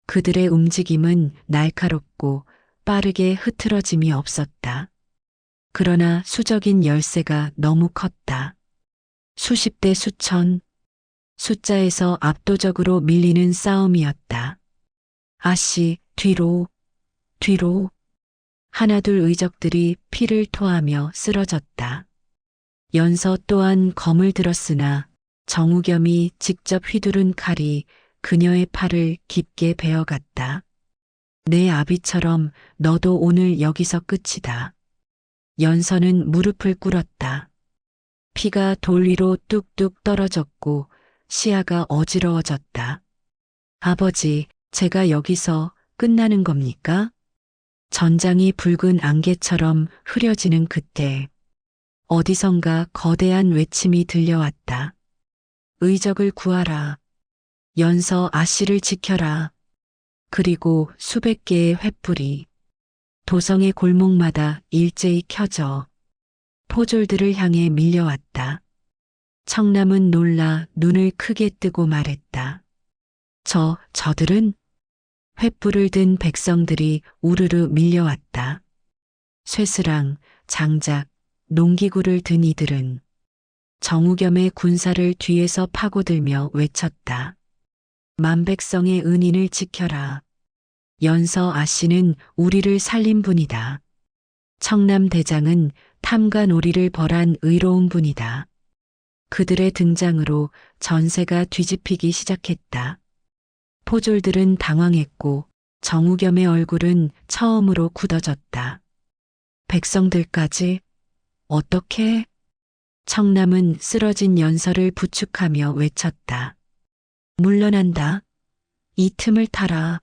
그들의 움직임은 날카롭고 빠르게 흐트러짐이 없었다. 그러나 수적인 열세가 너무 컸다. 수십 대 수천, 숫자에서 압도적으로 밀리는 싸움이었다. 아씨, 뒤로, 뒤로. 하나둘 의적들이 피를 토하며 쓰러졌다. 연서 또한 검을 들었으나 정우겸이 직접 휘두른 칼이 그녀의 팔을 깊게 베어갔다. 내 아비처럼 너도 오늘 여기서 끝이다. 연서는 무릎을 꿇었다. 피가 돌 위로 뚝뚝 떨어졌고 시야가 어지러워졌다. 아버지, 제가 여기서 끝나는 겁니까? 전장이 붉은 안개처럼 흐려지는 그때 어디선가 거대한 외침이 들려왔다. 의적을 구하라. 연서 아씨를 지켜라. 그리고 수백 개의 횃불이 도성의 골목마다 일제히 켜져 포졸들을 향해 밀려왔다. 청남은 놀라 눈을 크게 뜨고 말했다. 저들은? 횃불을 든 백성들이 우르르 밀려왔다. 쇠스랑, 장작, 농기구를 든 이들은 정우겸의 군사를 뒤에서 파고들며 외쳤다. 만백성의 은인을 지켜라. 연서 아씨는 우리를 살린 분이다. 청남 대장은 탐과 놀이를 벌한 의로운 분이다. 그들의 등장으로 전세가 뒤집히기 시작했다. 포졸들은 당황했고 정우겸의 얼굴은 처음으로 굳어졌다. 백성들까지? 어떻게? 청남은 쓰러진 연서를 부축하며 외쳤다. 물러난다. 이 틈을 타라.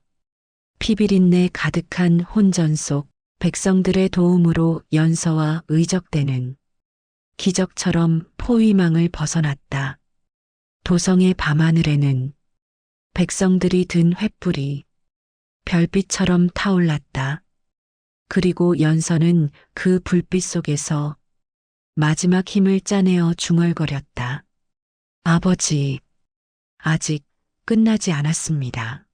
피비린내 가득한 혼전 속 백성들의 도움으로 연서와 의적대는 기적처럼 포위망을 벗어났다. 도성의 밤하늘에는 백성들이 든 횃불이 별빛처럼 타올랐다. 그리고 연서는 그 불빛 속에서 마지막 힘을 짜내어 중얼거렸다. 아버지, 아직 끝나지 않았습니다.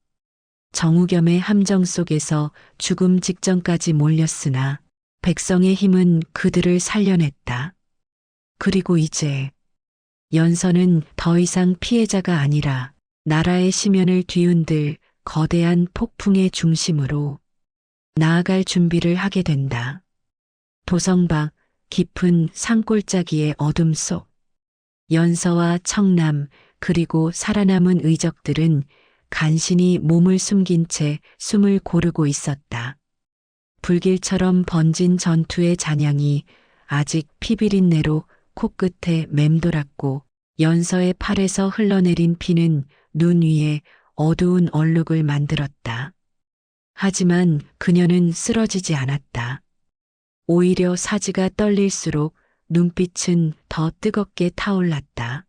정우겸의 함정 속에서 죽음 직전까지 몰렸으나 백성의 힘은 그들을 살려냈다. 그리고 이제 연서는 더 이상 피해자가 아니라 나라의 심연을 뒤흔들 거대한 폭풍의 중심으로 나아갈 준비를 하게 된다. 도성 밖 깊은 산골짜기의 어둠 속 연서와 청남 그리고 살아남은 의적들은 간신히 몸을 숨긴 채 숨을 고르고 있었다. 불길처럼 번진 전투의 잔향이 아직 피비린내로 코끝에 맴돌았고 연서의 팔에서 흘러내린 피는 눈 위에 어두운 얼룩을 만들었다. 하지만 그녀는 쓰러지지 않았다. 오히려 사지가 떨릴수록 눈빛은 더 뜨겁게 타올랐다.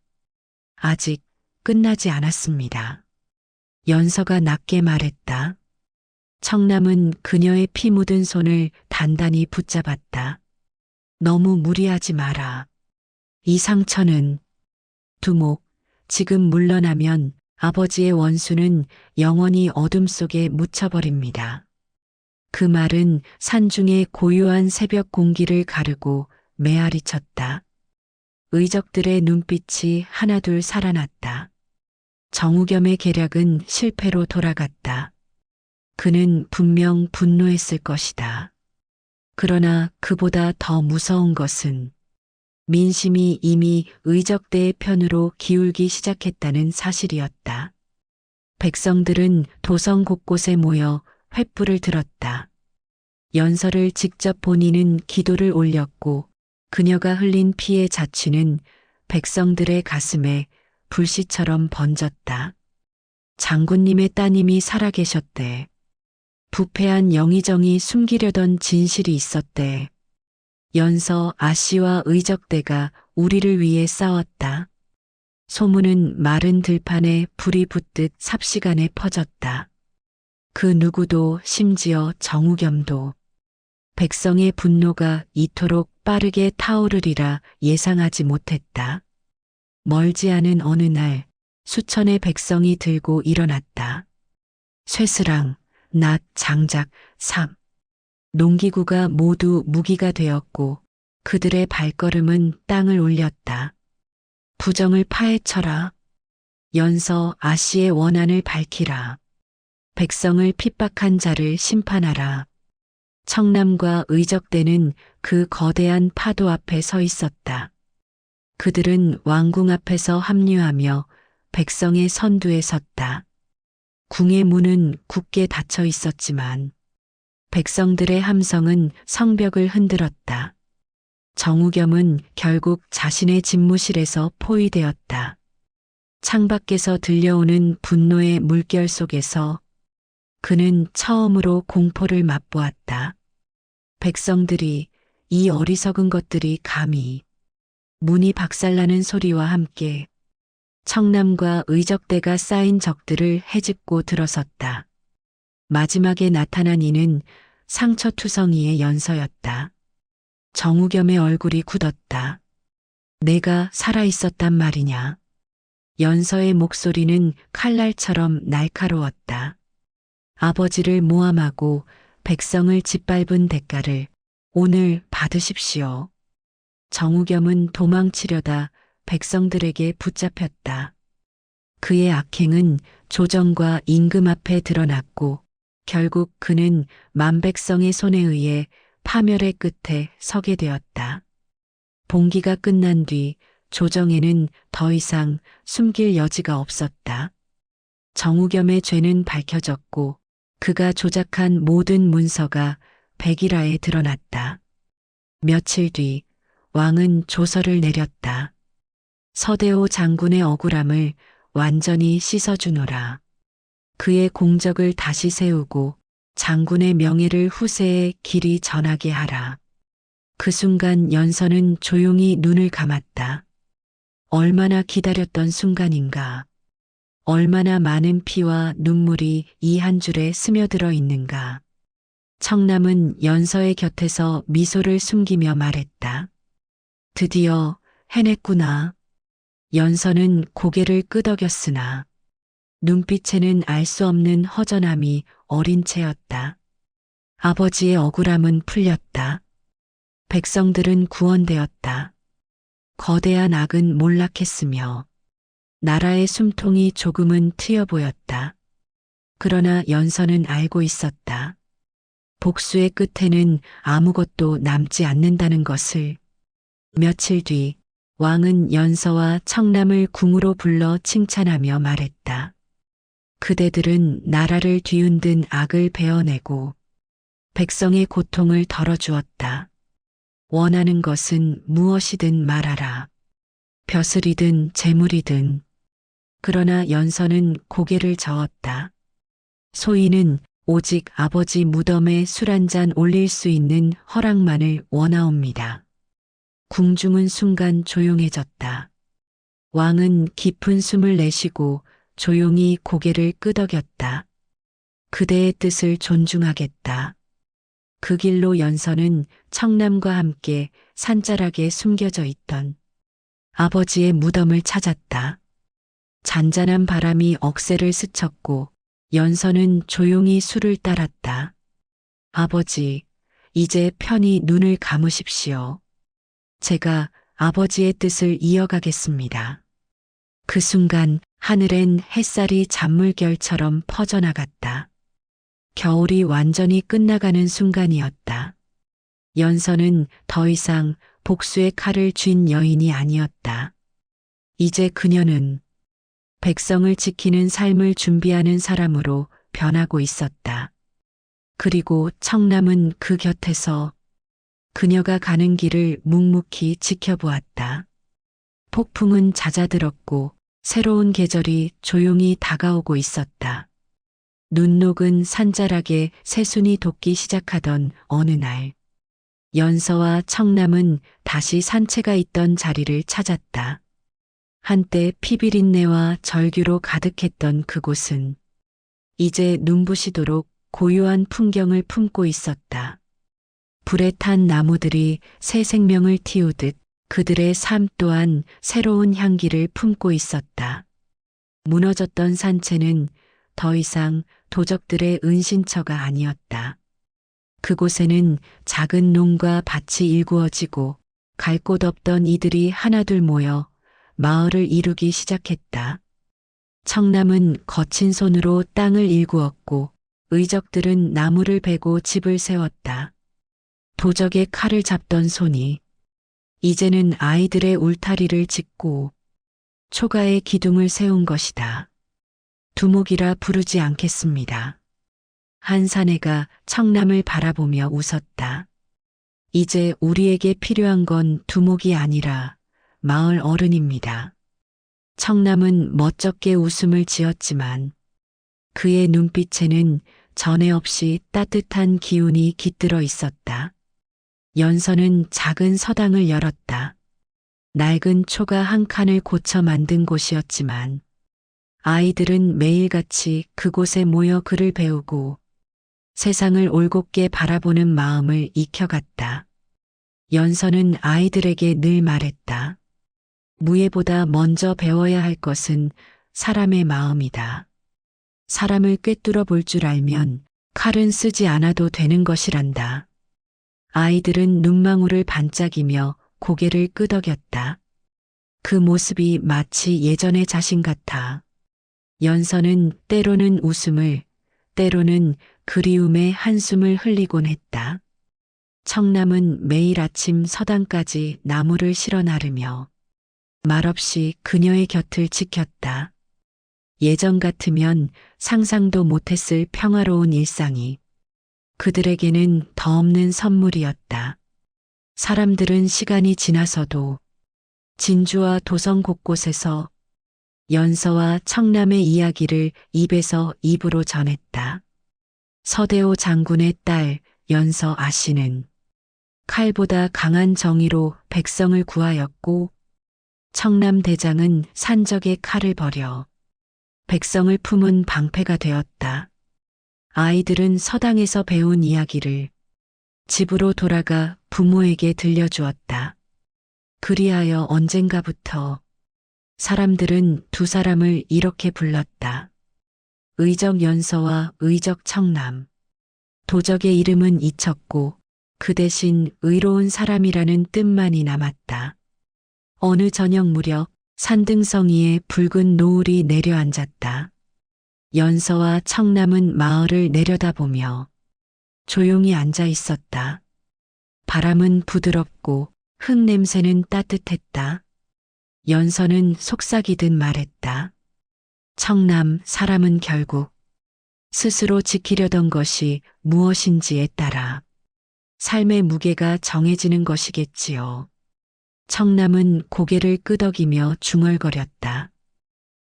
아직 끝나지 않았습니다. 연서가 낮게 말했다. 청남은 그녀의 피 묻은 손을 단단히 붙잡았다. 너무 무리하지 마라. 이 상처는 두목, 지금 물러나면 아버지의 원수는 영원히 어둠 속에 묻혀버립니다. 그 말은 산중의 고요한 새벽 공기를 가르고 메아리 쳤다. 의적들의 눈빛이 하나둘 살아났다. 정우겸의 계략은 실패로 돌아갔다. 그는 분명 분노했을 것이다. 그러나 그보다 더 무서운 것은 민심이 이미 의적대의 편으로 기울기 시작했다는 사실이었다. 백성들은 도성 곳곳에 모여 횃불을 들었다. 연서를 직접 본인은 기도를 올렸고 그녀가 흘린 피의 자취는 백성들의 가슴에 불씨처럼 번졌다. 장군님의 따님이 살아계셨대. 부패한 영의정이 숨기려던 진실이 있었대. 연서 아씨와 의적대가 우리를 위해 싸웠다. 소문은 마른 들판에 불이 붙듯 삽시간에 퍼졌다. 그 누구도 심지어 정우겸도 백성의 분노가 이토록 빠르게 타오르리라 예상하지 못했다. 멀지 않은 어느 날 수천의 백성이 들고 일어났다. 쇠스랑, 낫, 장작, 삼. 농기구가 모두 무기가 되었고 그들의 발걸음은 땅을 울렸다. 부정을 파헤쳐라. 연서 아씨의 원한을 밝히라. 백성을 핍박한 자를 심판하라. 청남과 의적대는 그 거대한 파도 앞에 서 있었다. 그들은 왕궁 앞에서 합류하며 백성의 선두에 섰다. 궁의 문은 굳게 닫혀 있었지만 백성들의 함성은 성벽을 흔들었다. 정우겸은 결국 자신의 집무실에서 포위되었다. 창밖에서 들려오는 분노의 물결 속에서 그는 처음으로 공포를 맛보았다. 백성들이, 이 어리석은 것들이 감히 문이 박살나는 소리와 함께 청남과 의적대가 쌓인 적들을 헤집고 들어섰다. 마지막에 나타난 이는 상처투성이의 연서였다. 정우겸의 얼굴이 굳었다. 내가 살아있었단 말이냐. 연서의 목소리는 칼날처럼 날카로웠다. 아버지를 모함하고 백성을 짓밟은 대가를 오늘 받으십시오. 정우겸은 도망치려다 백성들에게 붙잡혔다. 그의 악행은 조정과 임금 앞에 드러났고 결국 그는 만백성의 손에 의해 파멸의 끝에 서게 되었다. 봉기가 끝난 뒤 조정에는 더 이상 숨길 여지가 없었다. 정우겸의 죄는 밝혀졌고 그가 조작한 모든 문서가 백일하에 드러났다. 며칠 뒤 왕은 조서를 내렸다. 서대호 장군의 억울함을 완전히 씻어주노라. 그의 공적을 다시 세우고 장군의 명예를 후세에 길이 전하게 하라. 그 순간 연서는 조용히 눈을 감았다. 얼마나 기다렸던 순간인가. 얼마나 많은 피와 눈물이 이 한 줄에 스며들어 있는가. 청남은 연서의 곁에서 미소를 숨기며 말했다. 드디어 해냈구나. 연서는 고개를 끄덕였으나 눈빛에는 알 수 없는 허전함이 어린 채였다. 아버지의 억울함은 풀렸다. 백성들은 구원되었다. 거대한 악은 몰락했으며 나라의 숨통이 조금은 트여 보였다. 그러나 연서는 알고 있었다. 복수의 끝에는 아무것도 남지 않는다는 것을. 며칠 뒤 왕은 연서와 청남을 궁으로 불러 칭찬하며 말했다. 그대들은 나라를 뒤흔든 악을 베어내고 백성의 고통을 덜어주었다. 원하는 것은 무엇이든 말하라. 벼슬이든 재물이든. 그러나 연서는 고개를 저었다. 소인은 오직 아버지 무덤에 술 한 잔 올릴 수 있는 허락만을 원하옵니다. 궁중은 순간 조용해졌다. 왕은 깊은 숨을 내쉬고 조용히 고개를 끄덕였다. 그대의 뜻을 존중하겠다. 그 길로 연서는 청남과 함께 산자락에 숨겨져 있던 아버지의 무덤을 찾았다. 잔잔한 바람이 억새를 스쳤고 연서는 조용히 술을 따랐다. 아버지, 이제 편히 눈을 감으십시오. 제가 아버지의 뜻을 이어가겠습니다. 그 순간 하늘엔 햇살이 잔물결처럼 퍼져나갔다. 겨울이 완전히 끝나가는 순간이었다. 연서는 더 이상 복수의 칼을 쥔 여인이 아니었다. 이제 그녀는 백성을 지키는 삶을 준비하는 사람으로 변하고 있었다. 그리고 청남은 그 곁에서 그녀가 가는 길을 묵묵히 지켜보았다. 폭풍은 잦아들었고 새로운 계절이 조용히 다가오고 있었다. 눈 녹은 산자락에 새순이 돋기 시작하던 어느 날, 연서와 청남은 다시 산채가 있던 자리를 찾았다. 한때 피비린내와 절규로 가득했던 그곳은 이제 눈부시도록 고요한 풍경을 품고 있었다. 불에 탄 나무들이 새 생명을 틔우듯 그들의 삶 또한 새로운 향기를 품고 있었다. 무너졌던 산채는 더 이상 도적들의 은신처가 아니었다. 그곳에는 작은 농과 밭이 일구어지고 갈 곳 없던 이들이 하나둘 모여 마을을 이루기 시작했다. 청남은 거친 손으로 땅을 일구었고 의적들은 나무를 베고 집을 세웠다. 도적의 칼을 잡던 손이 이제는 아이들의 울타리를 짓고 초가의 기둥을 세운 것이다. 두목이라 부르지 않겠습니다. 한 사내가 청남을 바라보며 웃었다. 이제 우리에게 필요한 건 두목이 아니라 마을 어른입니다. 청남은 멋쩍게 웃음을 지었지만 그의 눈빛에는 전에 없이 따뜻한 기운이 깃들어 있었다. 연서는 작은 서당을 열었다. 낡은 초가 한 칸을 고쳐 만든 곳이었지만 아이들은 매일같이 그곳에 모여 글을 배우고 세상을 올곧게 바라보는 마음을 익혀갔다. 연서는 아이들에게 늘 말했다. 무예보다 먼저 배워야 할 것은 사람의 마음이다. 사람을 꿰뚫어 볼 줄 알면 칼은 쓰지 않아도 되는 것이란다. 아이들은 눈망울을 반짝이며 고개를 끄덕였다. 그 모습이 마치 예전의 자신 같아. 연서는 때로는 웃음을, 때로는 그리움의 한숨을 흘리곤 했다. 청남은 매일 아침 서당까지 나무를 실어 나르며 말없이 그녀의 곁을 지켰다. 예전 같으면 상상도 못했을 평화로운 일상이 그들에게는 더 없는 선물이었다. 사람들은 시간이 지나서도 진주와 도성 곳곳에서 연서와 청남의 이야기를 입에서 입으로 전했다. 서대호 장군의 딸 연서 아씨는 칼보다 강한 정의로 백성을 구하였고 청남 대장은 산적의 칼을 버려 백성을 품은 방패가 되었다. 아이들은 서당에서 배운 이야기를 집으로 돌아가 부모에게 들려주었다. 그리하여 언젠가부터 사람들은 두 사람을 이렇게 불렀다. 의적 연서와 의적 청남. 도적의 이름은 잊혔고 그 대신 의로운 사람이라는 뜻만이 남았다. 어느 저녁 무렵 산등성 위에 붉은 노을이 내려앉았다. 연서와 청남은 마을을 내려다보며 조용히 앉아 있었다. 바람은 부드럽고 흙 냄새는 따뜻했다. 연서는 속삭이듯 말했다. 청남, 사람은 결국 스스로 지키려던 것이 무엇인지에 따라 삶의 무게가 정해지는 것이겠지요. 청남은 고개를 끄덕이며 중얼거렸다.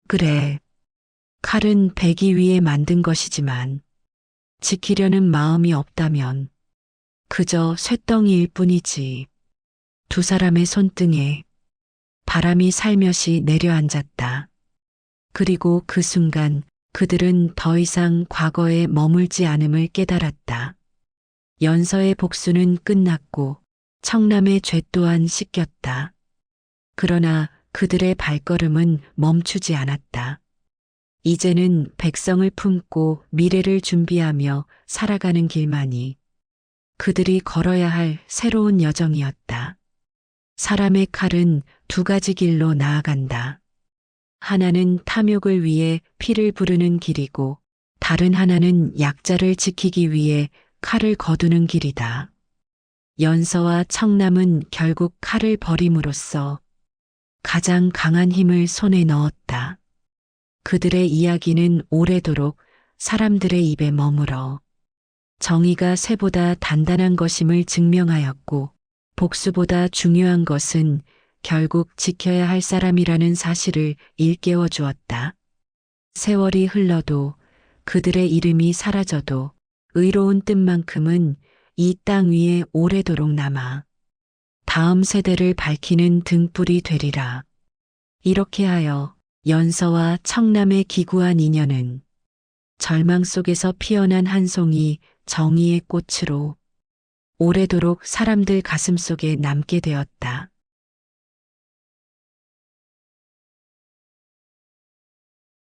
그래, 칼은 배기 위해 만든 것이지만 지키려는 마음이 없다면 그저 쇳덩이일 뿐이지. 두 사람의 손등에 바람이 살며시 내려앉았다. 그리고 그 순간 그들은 더 이상 과거에 머물지 않음을 깨달았다. 연서의 복수는 끝났고 청남의 죄 또한 씻겼다. 그러나 그들의 발걸음은 멈추지 않았다. 이제는 백성을 품고 미래를 준비하며 살아가는 길만이 그들이 걸어야 할 새로운 여정이었다. 사람의 칼은 두 가지 길로 나아간다. 하나는 탐욕을 위해 피를 부르는 길이고 다른 하나는 약자를 지키기 위해 칼을 거두는 길이다. 연서와 청남은 결국 칼을 버림으로써 가장 강한 힘을 손에 넣었다. 그들의 이야기는 오래도록 사람들의 입에 머물어 정의가 쇠보다 단단한 것임을 증명하였고 복수보다 중요한 것은 결국 지켜야 할 사람이라는 사실을 일깨워 주었다. 세월이 흘러도 그들의 이름이 사라져도 의로운 뜻만큼은 이 땅 위에 오래도록 남아 다음 세대를 밝히는 등불이 되리라. 이렇게 하여 연서와 청남의 기구한 인연은 절망 속에서 피어난 한 송이 정의의 꽃으로 오래도록 사람들 가슴 속에 남게 되었다.